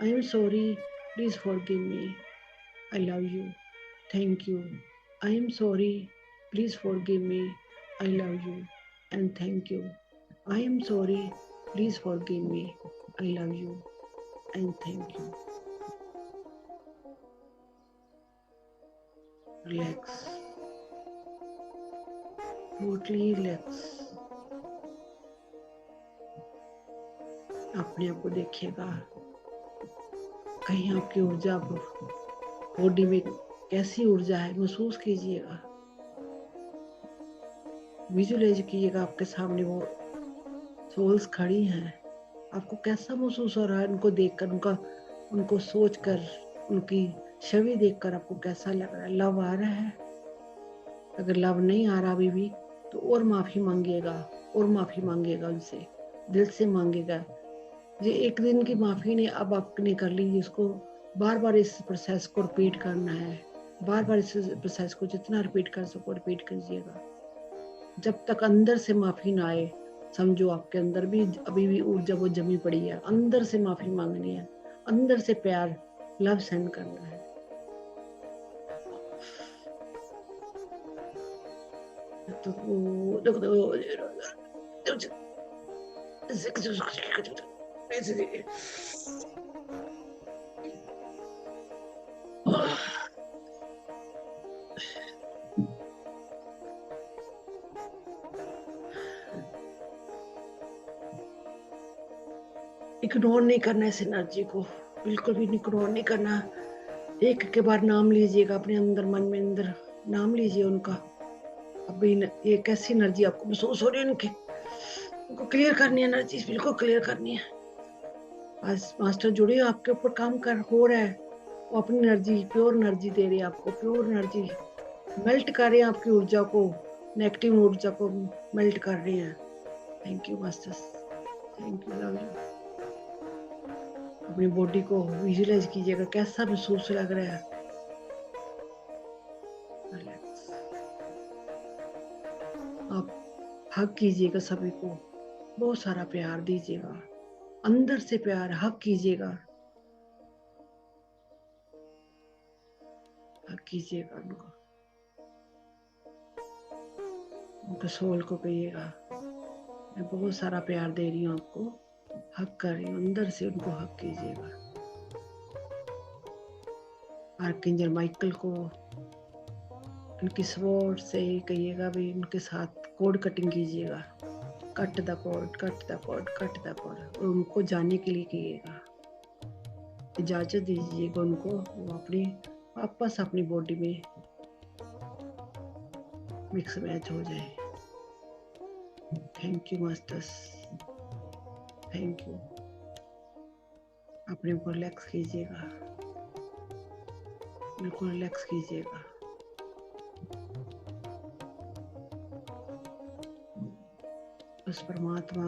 I am sorry. Please forgive me. I love you. Thank you. I am sorry. Please forgive me. I love you and thank you. I am sorry. Please forgive me. I love you and thank you. Relax. Totally relax. अपने आप को देखिएगा, कहीं आपकी ऊर्जा body में कैसी ऊर्जा है महसूस कीजिएगा, विजुअलाइज कीजिएगा आपके सामने वो सोल्स खड़ी हैं, आपको कैसा महसूस हो रहा है उनको देखकर, उनको सोचकर, उनकी छवि देखकर आपको कैसा लग रहा है? लव आ रहा है? अगर लव नहीं आ रहा अभी भी तो और माफी मांगिएगा, और माफी मांगिएगा, उनसे दिल से मांगिएगा। ये एक दिन की माफी नहीं, अब आपने कर ली, इसको बार बार इस प्रोसेस को रिपीट करना है, बार बार इस प्रोसेस को जितना रिपीट कर सको रिपीट कीजिएगा, जब तक अंदर से माफी ना आए। समझो आपके अंदर भी अभी भी ऊर्जा वो जमी पड़ी है, अंदर से माफी मांगनी है, अंदर से प्यार लव सेंड करना है। इग्नोर नहीं करना इस एनर्जी को, बिल्कुल भी इग्नोर नहीं करना। एक के बार नाम लीजिएगा अपने अंदर, मन में अंदर नाम लीजिए उनका। अभी ये कैसी एनर्जी आपको महसूस हो रही है उनको क्लियर करनी है, एनर्जी बिल्कुल क्लियर करनी है। आज मास्टर जुड़े आपके ऊपर काम हो रहा है, वो अपनी एनर्जी, प्योर एनर्जी दे रही है आपको, प्योर एनर्जी मेल्ट कर रहे हैं आपकी ऊर्जा को, नेगेटिव ऊर्जा को मेल्ट कर रहे हैं। Thank you masters, thank you, love you. अपनी बॉडी को विजुअलाइज कीजिएगा, कैसा महसूस लग रहा है। रिलैक्स। आप हग कीजिएगा सभी को, बहुत सारा प्यार दीजिएगा, अंदर से प्यार हग कीजिएगा, हग कीजिएगा उनको, उनके सोल को कहिएगा मैं बहुत सारा प्यार दे रही हूँ आपको, हग कर रही हूँ, अंदर से उनको हग कीजिएगा। आर्कएंजल माइकल को उनकी स्वॉर्ड से कहिएगा भी उनके साथ कोड कटिंग कीजिएगा, cut the cord, cut the cord, cut the cord, और उनको जाने के लिए कहिएगा, इजाजत दीजिएगा उनको, वो अपनी वापस अपनी बॉडी में मिक्स मैच हो जाए। Thank you masters, thank you. अपने को रिलैक्स कीजिएगा, बिल्कुल रिलैक्स कीजिएगा। उस परमात्मा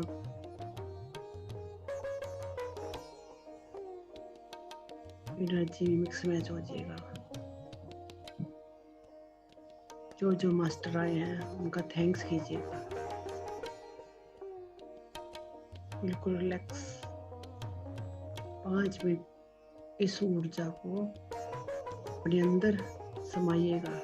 एनर्जी मिक्स मैच हो जाएगा। जो जो मास्टर आए हैं उनका थैंक्स कीजिएगा, बिल्कुल रिलैक्स। 5 मिनट इस ऊर्जा को अपने अंदर समाइएगा।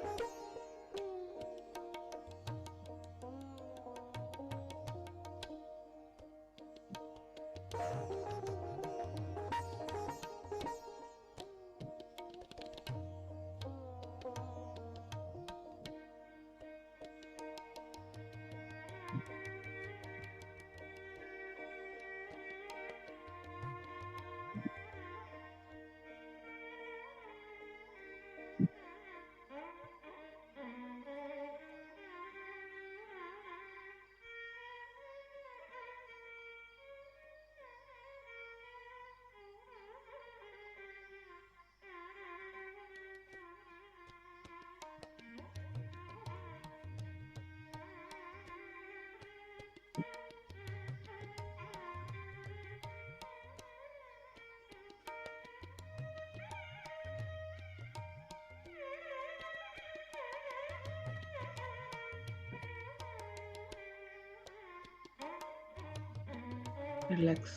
Relax,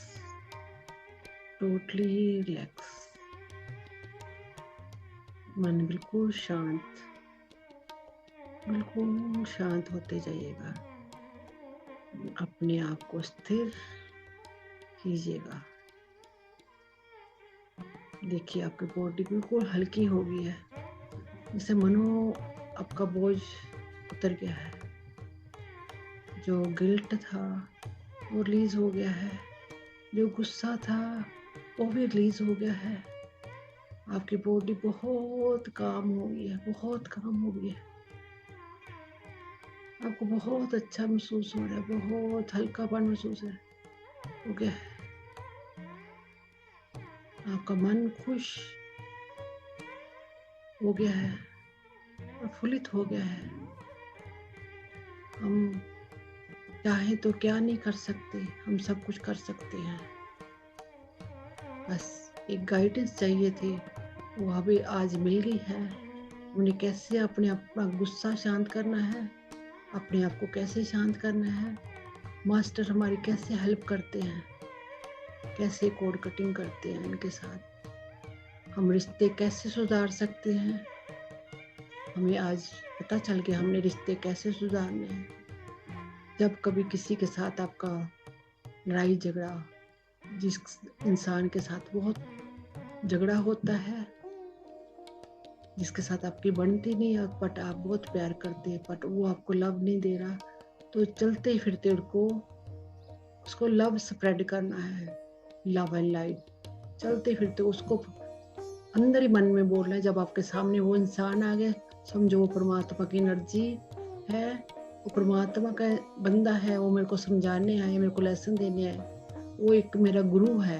totally relax. मन बिल्कुल शांत, बिल्कुल शांत होते जाइएगा। अपने आप को स्थिर कीजिएगा। देखिए आपकी बॉडी बिल्कुल हल्की हो गई है, जैसे मानो आपका बोझ उतर गया है। जो गिल्ट था वो रिलीज हो गया है, जो गुस्सा था वो भी रिलीज हो गया है। आपकी बॉडी बहुत काम हो गई है, बहुत काम हो गई है। आपको बहुत अच्छा महसूस हो रहा है, बहुत हल्कापन महसूस हो गया है। आपका मन खुश हो गया है, प्रफुल्लित हो गया है। हम चाहे तो क्या नहीं कर सकते, हम सब कुछ कर सकते हैं। बस एक गाइडेंस चाहिए थी, वो अभी आज मिल गई है। उन्हें कैसे अपना गुस्सा शांत करना है, अपने आप को कैसे शांत करना है। मास्टर हमारी कैसे हेल्प करते हैं, कैसे कोड कटिंग करते हैं इनके साथ। हम रिश्ते कैसे सुधार सकते हैं, हमें आज पता चल गया हमने रिश्ते कैसे सुधारने हैं। जब कभी किसी के साथ आपका लड़ाई झगड़ा, जिस इंसान के साथ बहुत झगड़ा होता है, जिसके साथ आपकी बनती नहीं है, बट आप बहुत प्यार करते हैं, बट वो आपको लव नहीं दे रहा, तो चलते फिरते उसको लव स्प्रेड करना है। लव एंड लाइट चलते फिरते उसको अंदर ही मन में बोलना है। जब आपके सामने वो इंसान आ गया, समझो वो परमात्मा की एनर्जी है, वो परमात्मा का बंदा है, वो मेरे को समझाने आए, मेरे को लेसन देने आए। वो एक मेरा गुरु है,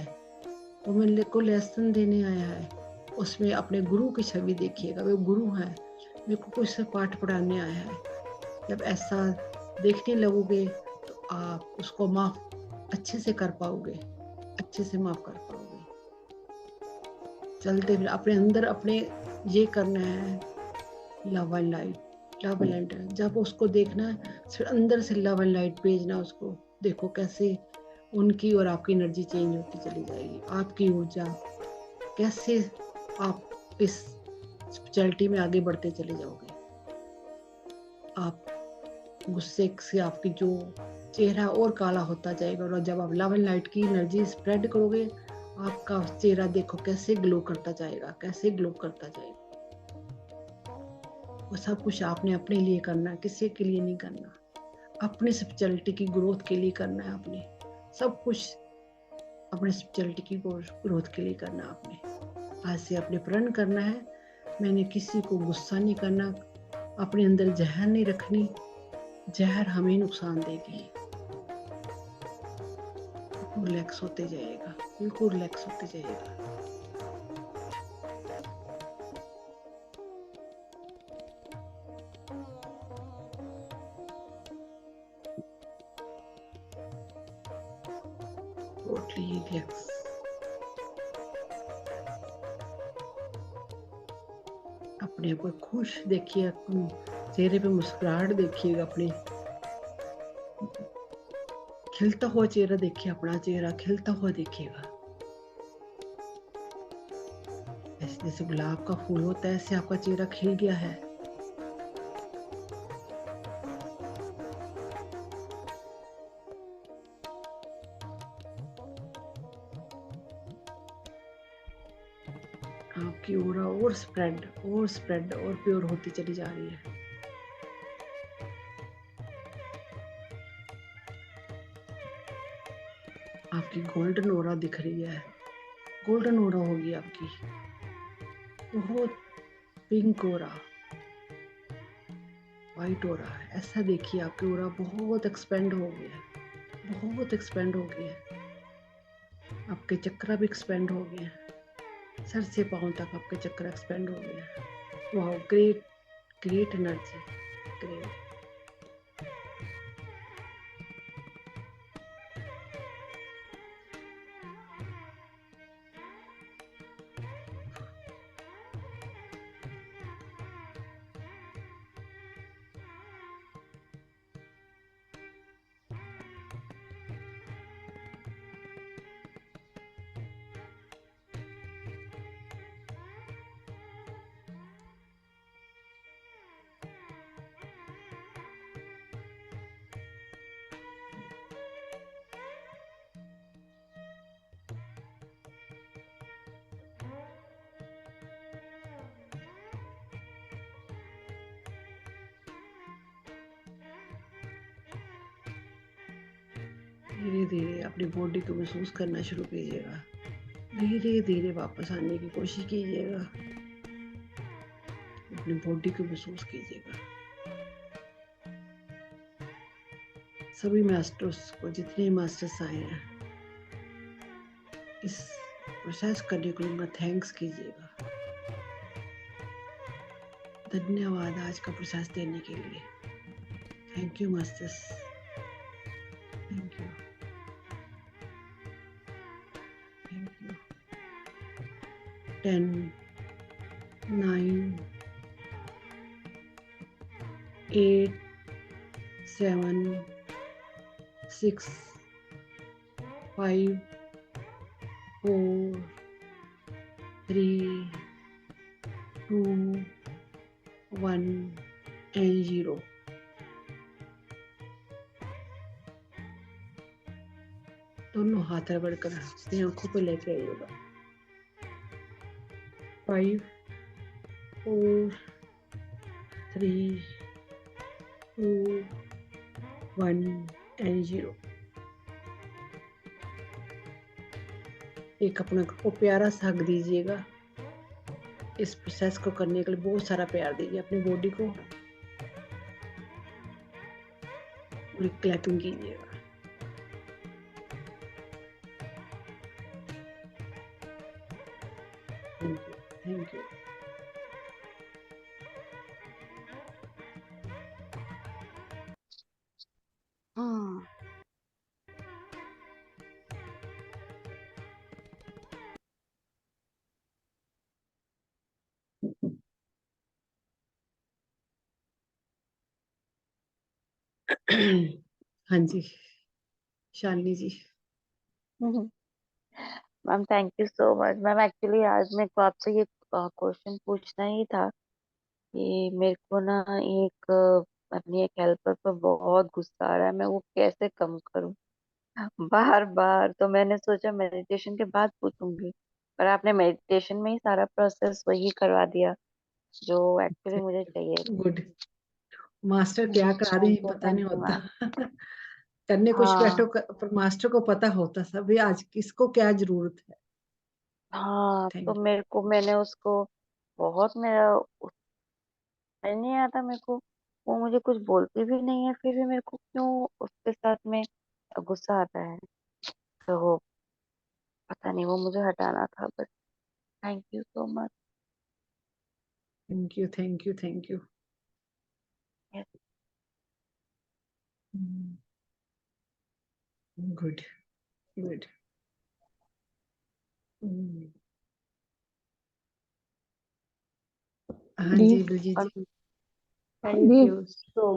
वो मेरे को लेसन देने आया है। उसमें अपने गुरु की छवि देखिएगा, वो गुरु है, मेरे को कुछ से पाठ पढ़ाने आया है। जब ऐसा देखने लगोगे तो आप उसको माफ अच्छे से कर पाओगे, अच्छे से माफ कर पाओगे। चलते फिर अपने अंदर अपने ये करना है, love and light, love and light. जब उसको देखना है फिर अंदर से लव एंड लाइट भेजना उसको। देखो कैसे उनकी और आपकी एनर्जी चेंज होती चली जाएगी। आपकी ऊर्जा कैसे आप इस स्पिरिचुअलिटी में आगे बढ़ते चले जाओगे। आप गुस्से से आपकी जो चेहरा और काला होता जाएगा, और जब आप लव एंड लाइट की एनर्जी स्प्रेड करोगे, आपका चेहरा देखो कैसे ग्लो करता जाएगा, कैसे ग्लो करता जाएगा। वो सब कुछ आपने अपने लिए करना है, किसी के लिए नहीं करना। अपनी स्पिरिचुअलिटी की ग्रोथ के लिए करना है आपने सब कुछ। अपने स्पिरिचुअलिटी की ग्रोथ के लिए करना आपने। आज से अपने प्रण करना है, मैंने किसी को गुस्सा नहीं करना, अपने अंदर जहर नहीं रखनी, जहर हमें नुकसान देगी। रिलैक्स होते जाइएगा, बिल्कुल रिलैक्स होते जाइएगा। Totally relax. अपने को खुश देखिए, चेहरे पे मुस्कुराहट देखिएगा, अपने खिलता हुआ चेहरा देखिए, अपना चेहरा खिलता हुआ देखिएगा। ऐसे जैसे गुलाब का फूल होता है, ऐसे आपका चेहरा खिल गया है। आपकी ऑरा और स्प्रेड और प्योर होती चली जा रही है। आपकी गोल्डन ऑरा दिख रही है, गोल्डन ऑरा होगी आपकी, बहुत पिंक ऑरा, वाइट ऑरा। ऐसा देखिए आपकी ऑरा बहुत एक्सपेंड हो गई है, बहुत एक्सपेंड हो गई है। आपके चक्र भी एक्सपेंड हो गए हैं, सर से पांव तक आपके चक्र एक्सपेंड हो गए हैं। वाह, ग्रेट ग्रेट एनर्जी, ग्रेट। धीरे धीरे अपनी बॉडी को महसूस करना शुरू कीजिएगा। धीरे धीरे वापस आने की कोशिश कीजिएगा। अपनी बॉडी को महसूस कीजिएगा। सभी मास्टर्स को, जितने मास्टर्स आए हैं, इस प्रोसेस करने के लिए उनका थैंक्स कीजिएगा। धन्यवाद आज का प्रोसेस देने के लिए। Thank you masters, thank you, thank you. 10, 9, 8, 7, 6, 5, 4, 3, 2, 1 and 0. दोनों हाथ रगड़ कर अपनी आंखों पे लेके आइएगा। 5, 4, 3, 2, 1 and 0. एक अपने को प्यारा सा हग दीजिएगा। इस प्रोसेस को करने के लिए बहुत सारा प्यार दीजिए अपनी बॉडी को। और क्लैपिंग कीजिएगा। Thank you, thank you. हाँ हाँ जी, Shalini ji. Ma'am, thank you so much. Ma'am, actually आज मेरे को आपसे ये क्वेश्चन पूछना ही था कि मेरे को ना एक अपनी एक हेल्पर पर बहुत गुस्सा आ रहा है, मैं वो कैसे कम करूं बार बार। तो मैंने सोचा मेडिटेशन के बाद पूछूंगी, पर आपने मेडिटेशन में ही सारा प्रोसेस वही करवा दिया जो एक्चुअली मुझे चाहिए थी। गुड। मास्टर क्या करा दी पता थैंक नहीं यू होता। मैम। करने कुछ बैठो हाँ पर मास्टर को पता होता सब आज किसको क्या जरूरत है। हाँ, तो थैंक मेरे को मैंने उसको बहुत मेरा समझ नहीं आता मेरे को। वो मुझे कुछ बोलती भी नहीं है, फिर भी मेरे को क्यों उसके साथ में गुस्सा आता है। तो वो पता नहीं, वो मुझे हटाना था बस। Thank you so much. You, thank you, thank you. Yes. Good, good. हाँ दी जी बलजीत जी। थैंक दी you so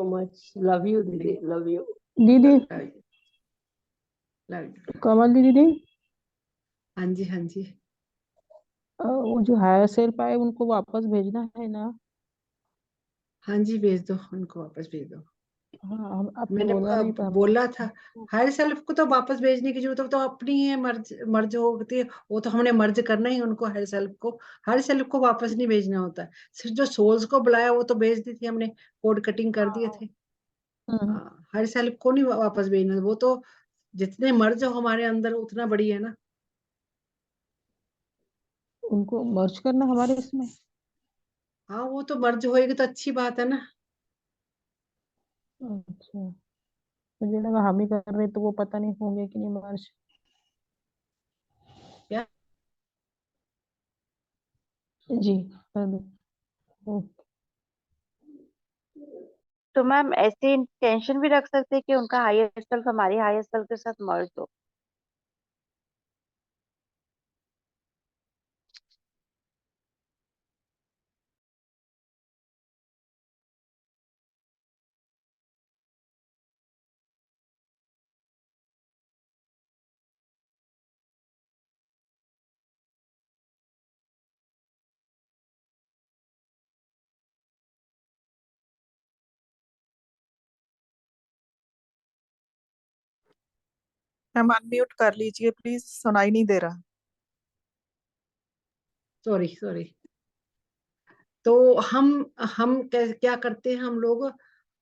much love you दीदी, लव यू। दीदी लव। कमल दीदी दी हाँ जी, हाँ जी, वो जो हायर सेल्फ आए उनको वापस भेजना है ना। हाँ जी, भेज दो उनको, वापस भेज दो। हाँ आपने मैंने बोला नहीं पर हम बोला था हायर सेल्फ को तो वापस भेजने की जरूरत है, तो अपनी है मर्ज मर्ज होती है, वो तो हमने मर्ज करना ही उनको। हायर सेल्फ को वापस नहीं भेजना होता है। सिर्फ जो सोल्स को बुलाया वो तो भेज दी थी हमने, कोड कटिंग कर दिए थे। हम्म, हाँ, हायर सेल्फ को नहीं वापस भेजना, वो तो जितने मर्ज हो हमारे अंदर उतना बड़ी है ना। उनको मर्ज करना हमारे इसमें। हाँ, वो तो मर्ज होएगी तो अच्छी बात है ना। अच्छा, मुझे लगा हम ही कर रहे तो वो पता नहीं होंगे कि नहीं मर्ज। क्या? जी कर दो। ओके। तो मैम, ऐसे इंटेंशन भी रख सकते हैं कि उनका हायर सेल्फ हमारी हायर सेल्फ के साथ मर्ज हो। मैम अनम्यूट कर लीजिए प्लीज, सुनाई नहीं दे रहा। Sorry, sorry. तो हम क्या करते हैं हम लोग,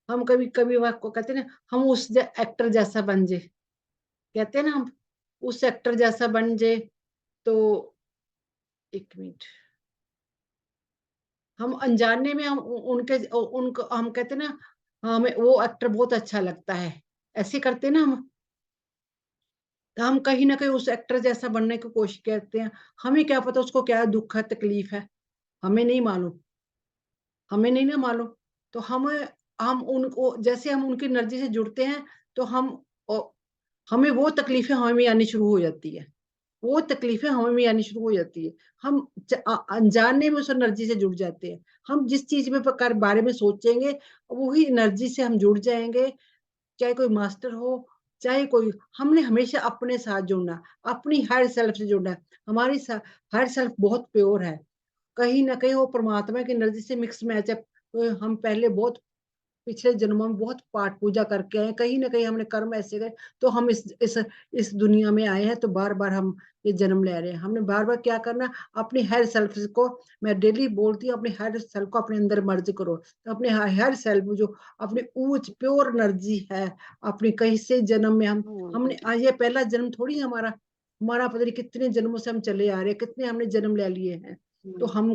हम कभी कभी को कहते हैं ना, हम उस एक्टर जैसा बन जाए, कहते हैं ना, हम उस एक्टर जैसा बन जाए। तो 1 मिनट, हम अनजाने में हम उनको हम कहते हैं ना, हमें वो एक्टर बहुत अच्छा लगता है, ऐसे करते हैं ना हम। तो हम कहीं ना कहीं उस एक्टर जैसा बनने की कोशिश करते हैं। हमें क्या पता उसको क्या दुख है, तकलीफ है, हमें नहीं मालूम, हमें नहीं ना मालूम। तो हम उनको, जैसे हम उनकी एनर्जी से जुड़ते हैं, तो हमें वो तकलीफें हमें भी आनी शुरू हो जाती है, वो तकलीफें हमें भी आनी शुरू हो जाती है। हम अनजाने में उस एनर्जी से जुड़ जाते हैं। हम जिस चीज में बारे में सोचेंगे, वही एनर्जी से हम जुड़ जाएंगे। चाहे कोई मास्टर हो, चाहे कोई, हमने हमेशा अपने साथ जुड़ना, अपनी हायर सेल्फ से जुड़ना है। हमारी हायर सेल्फ बहुत प्योर है, कहीं ना कहीं वो परमात्मा की एनर्जी से मिक्स मैच है। तो हम पहले बहुत पिछले जन्मों में बहुत पाठ पूजा करके आए, कहीं ना कहीं हमने कर्म ऐसे गए, तो हम इस दुनिया में आए हैं। तो बार बार हम ये जन्म ले रहे हैं। हमने बार बार क्या करना, अपनी हायर सेल्फ को, मैं डेली बोलती हूँ, अपने हायर सेल्फ को अपने अंदर मर्ज करो। तो अपने हायर सेल्फ जो अपनी ऊंच प्योर एनर्जी है, अपनी कहीं से जन्म में हमने आज, ये पहला जन्म थोड़ी है हमारा। हमारा पता नहीं कितने जन्मों से हम चले आ रहे हैं, कितने हमने जन्म ले लिए हैं। तो हम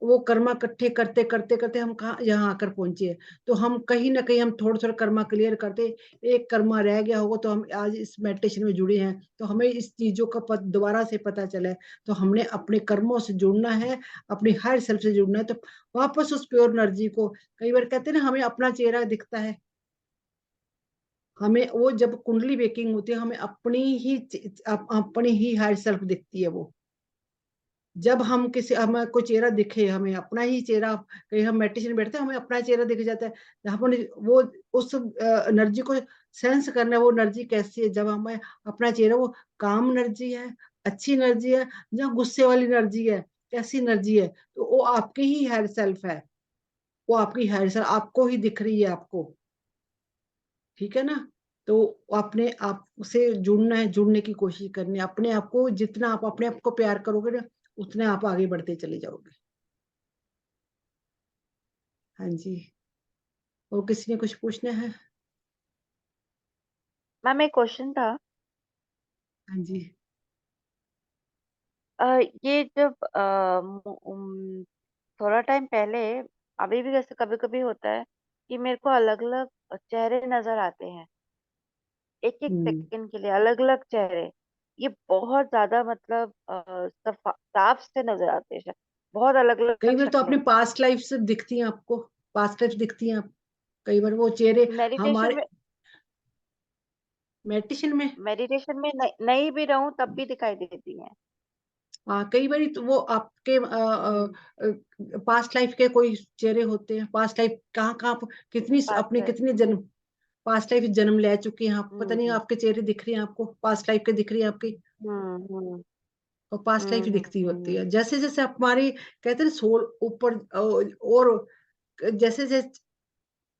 वो कर्मा इकट्ठे करते करते करते हम कहाँ यहाँ आकर पहुंचे हैं। तो हम कहीं ना कहीं हम थोड़ा थोड़ा कर्मा क्लियर करते, एक कर्मा रह गया होगा, तो हम आज इस मेडिटेशन में जुड़े हैं, तो हमें इस चीजों का दोबारा से पता चला है। तो हमने अपने कर्मों से जुड़ना है, अपनी हायर सेल्फ से जुड़ना है। तो वापस उस प्योर एनर्जी को, कई बार कहते हैं ना, हमें अपना चेहरा दिखता है, हमें वो जब कुंडली वेकिंग होती है, हमें अपनी ही हायर सेल्फ दिखती है। वो जब हम किसी, हमें कोई चेहरा दिखे, हमें अपना ही चेहरा, कहीं हम मेडिटेशन बैठते हैं, हमें अपना चेहरा दिख जाता है। अपन वो उस एनर्जी को सेंस करना है, वो एनर्जी कैसी है। जब हमें अपना चेहरा, वो काम एनर्जी है, अच्छी एनर्जी है, जहाँ गुस्से वाली एनर्जी है, कैसी एनर्जी है, तो वो आपकी ही हायर सेल्फ है। वो आपकी हायर सेल्फ आपको ही दिख रही है, आपको, ठीक है ना। तो अपने आप से जुड़ना है, जुड़ने की कोशिश करनी है। अपने आप को, जितना आप अपने आप को प्यार करोगे ना, उतने आप आगे बढ़ते चले जाओगे। हाँ जी, और किसी ने कुछ पूछना है? मैम एक क्वेश्चन था। हाँ जी। ये जब थोड़ा टाइम पहले, अभी भी जैसे कभी कभी होता है कि मेरे को अलग अलग चेहरे नजर आते हैं, एक एक हम्म। सेकंड के लिए अलग अलग चेहरे। ये बहुत ज्यादा मतलब साफ से नजर आते हैं, बहुत अलग कई अलग बार तो अपने शक्लें। पास्ट लाइफ से दिखती हैं आपको, पास्ट लाइफ दिखती हैं आप, कई बार वो चेहरे मेडिटेशन हमारे में मेडिटेशन में। मेडिटेशन में नहीं भी रहूं तब भी दिखाई देती है। हाँ, कई बार तो वो आपके पास्ट लाइफ के कोई चेहरे होते हैं। पास्ट लाइफ कहाँ कहाँ कितनी पास अपने है। कितने जन्म, पास्ट लाइफ जन्म ले चुके हैं आप, पता नहीं हम्म आपके चेहरे दिख रहे हैं आपको, पास्ट लाइफ के दिख रही है आपकी, हम्म हम्म और पास्ट लाइफ हम्म दिखती होती हम्म है। जैसे जैसे हमारी, कहते हैं सोल ऊपर, और जैसे जैसे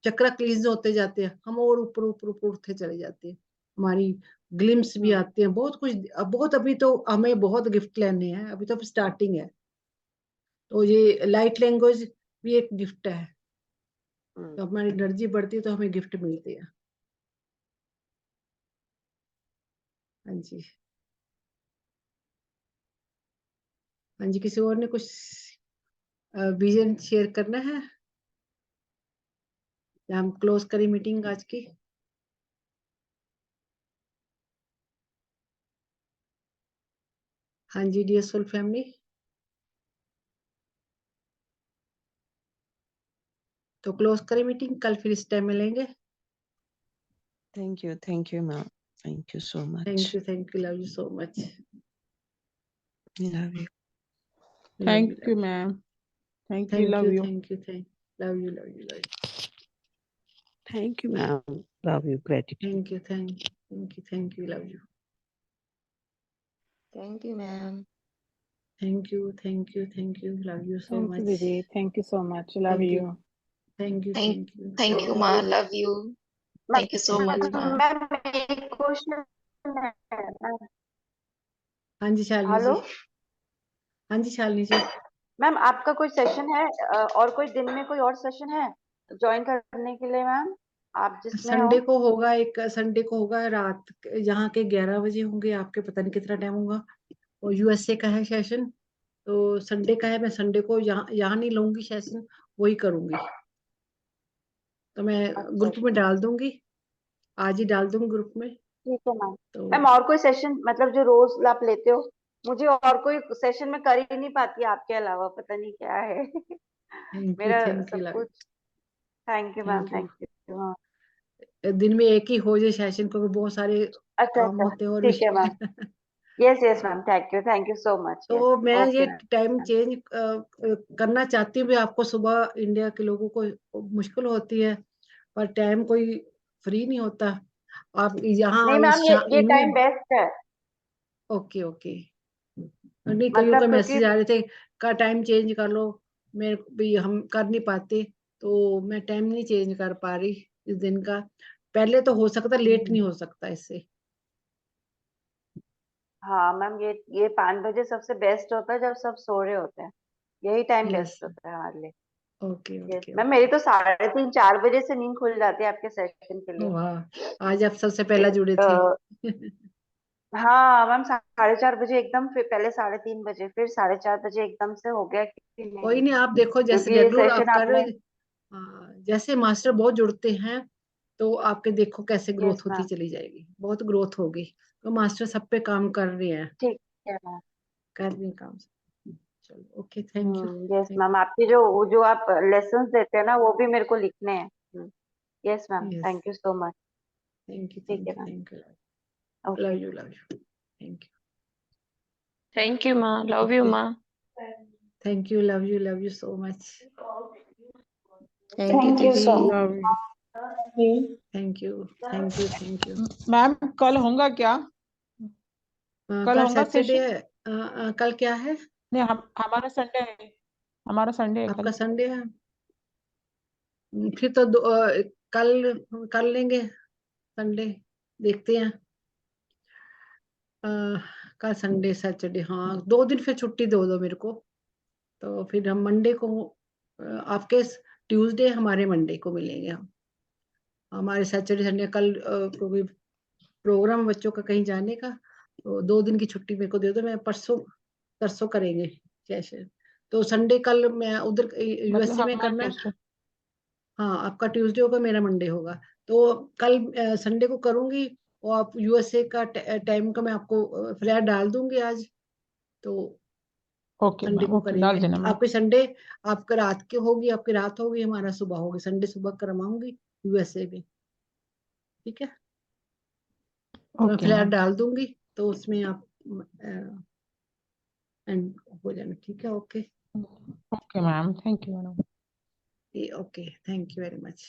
चक्र क्लींस होते जाते हैं, हम और ऊपर ऊपर ऊपर उठते चले जाते हैं। हमारी ग्लिम्स भी हम्म आते हैं, बहुत कुछ, बहुत, अभी तो हमें बहुत गिफ्ट लेने हैं, अभी तो स्टार्टिंग है। तो ये लाइट लैंग्वेज भी एक गिफ्ट है। हम्म। तो हमारी एनर्जी बढ़ती है, तो हमें गिफ्ट मिलती है। हाँ जी। हाँ जी, किसी और ने कुछ विजन शेयर करना है, या हम क्लोज करें मीटिंग आज की? हाँ जी, डियर सोल फैमिली, तो क्लोज करें मीटिंग, कल फिर इस टाइम मिलेंगे। Thank you, ma'am. Thank you so much. Thank you, love you so much, Love you. Love you, thank you love you, ma'am, thank you, thank love you, you. Thank you, love you, love you, love you, Thank you, ma'am. Love you. Gratitude. Thank you, thank you, love you, Thank you, ma'am. Thank you, love you so thank you much, दीदी, thank you so much, love thank you, you. Thank you, Thank, thank you, thank you, ma. Love you. Thank you so thank much, you. ma. Ma'am एक question है। हाँ जी शालिनी जी, hello हाँ जी Shalini ji. Ma'am, आपका कोई session है और कोई दिन में कोई और सेशन है ज्वाइन करने के लिए मैम? आप जिसमें हो। संडे को होगा यहाँ के 11 बजे होंगे, आपके पता नहीं कितना टाइम होगा। और यूएसए का है सेशन, तो संडे का है। मैं संडे को यहाँ नहीं लूंगी सेशन, वही करूंगी। तो मैं अच्छा ग्रुप में अच्छा, डाल दूंगी, आज ही डाल दूंगी ग्रुप में। ठीक है मैम। तो मैम और कोई सेशन मतलब जो रोज आप लेते हो, मुझे और कोई सेशन में कर ही नहीं पाती आपके अलावा, पता नहीं क्या है। मेरा थैंक यू सब कुछ। Thank you ma'am, thank you. Thank you. हाँ, दिन में एक ही हो जाए सेशन, क्योंकि बहुत सारे अच्छा काम अच्छा, होते हैं और ठीक है ma'am. Yes yes ma'am, thank you so much. Yes, तो मैं ये ओके टाइम मैम। चेंज करना चाहती हूँ भी। आपको सुबह इंडिया के लोगों को मुश्किल होती है, पर टाइम कोई फ्री नहीं होता। आप यहाँ नहीं मैम, ये टाइम इवनिंग। बेस्ट है। Okay okay. नहीं, कईयों का मतलब क्योंकि मैसेज आ रहे थे का टाइम चेंज कर लो। मैं भी हम कर नहीं पाते, तो मैं टाइम नहीं चेंज कर पा रही इस दिन का। पहले तो हो सकता, लेट नहीं हो सकता इससे। हाँ मैम, ये 5 बजे सबसे बेस्ट होता है जब सब सो रहे होते हैं। यही टाइम यस। बेस्ट होता है हमारे लिए। ओके यस ओके मैम, मेरी ओके। तो 3:30 4 बजे से नींद खुल जाती है आपके सेशन के लिए। वाह, आज आप सबसे पहला फिर जुड़े थे। हाँ मैम, 4:30 बजे एकदम, फिर पहले 3:30 बजे, फिर 4:30 बजे एकदम से हो गया कि कोई नहीं, नहीं, आप देखो जैसे क्योंकि ये रेगुलर आप सेशन कर आपने। रहे। हाँ, जैसे मास्टर बहुत जुड़ते हैं, तो आपके देखो कैसे यस ग्रोथ होती मैम, चली जाएगी, बहुत ग्रोथ होगी। तो मास्टर सब पे काम कर रहे हैं, ठीक है मैम। कर रहे हैं काम। चलो okay, thank you. Yes ma'am, आपके जो आप लेसन्स देते हैं ना, वो भी मेरे को लिखने हैं। Yes ma'am, yes, thank you so much. Thank you ठीक है thank you ma'am. Thank you. Okay. Love you thank Thank you, Ma. You. Love you, okay, Ma. Thank you, love you so much. Thank you Thank you दीदी। so much. Love you. Thank you. Ma'am कल होगा क्या? कल कल होगा Saturday session? है। कल क्या है? नहीं, हम हमारा संडे है। हमारा संडे है आपका कल। संडे है। फिर तो कल कर लेंगे संडे, देखते हैं। अ, कल संडे सैटरडे, हाँ 2 दिन फिर छुट्टी दो मेरे को। तो फिर हम मंडे को, आपके ट्यूसडे हमारे मंडे को मिलेंगे हम। हमारे सैटरडे संडे कल क्योंकि प्रोग्राम बच्चों का कहीं जाने का, तो 2 दिन की छुट्टी मेरे को दे दो। मैं परसों परसों करेंगे कैसे। तो संडे कल मैं उधर मतलब यूएसए में हमारा करना है। ट्यूसडे। हाँ, आपका ट्यूसडे होगा, मेरा मंडे होगा। तो कल संडे को करूंगी, और आप यूएसए का टाइम का मैं आपको फ्लैट डाल दूंगी आज। तो ओके संडे मैम, को ओके डाल करेंगे। देना मैम। आपके संडे, आपका रात की होगी, आपकी रात होगी, हमारा सुबह होगी। संडे सुबह करवाऊंगी यूएसए में, ठीक है। तो मैं ओके फ्लैट मैम। डाल दूंगी, तो उसमें आप एंड हो जाना, ठीक है। Okay okay ma'am, thank you madam. Okay, thank you very much.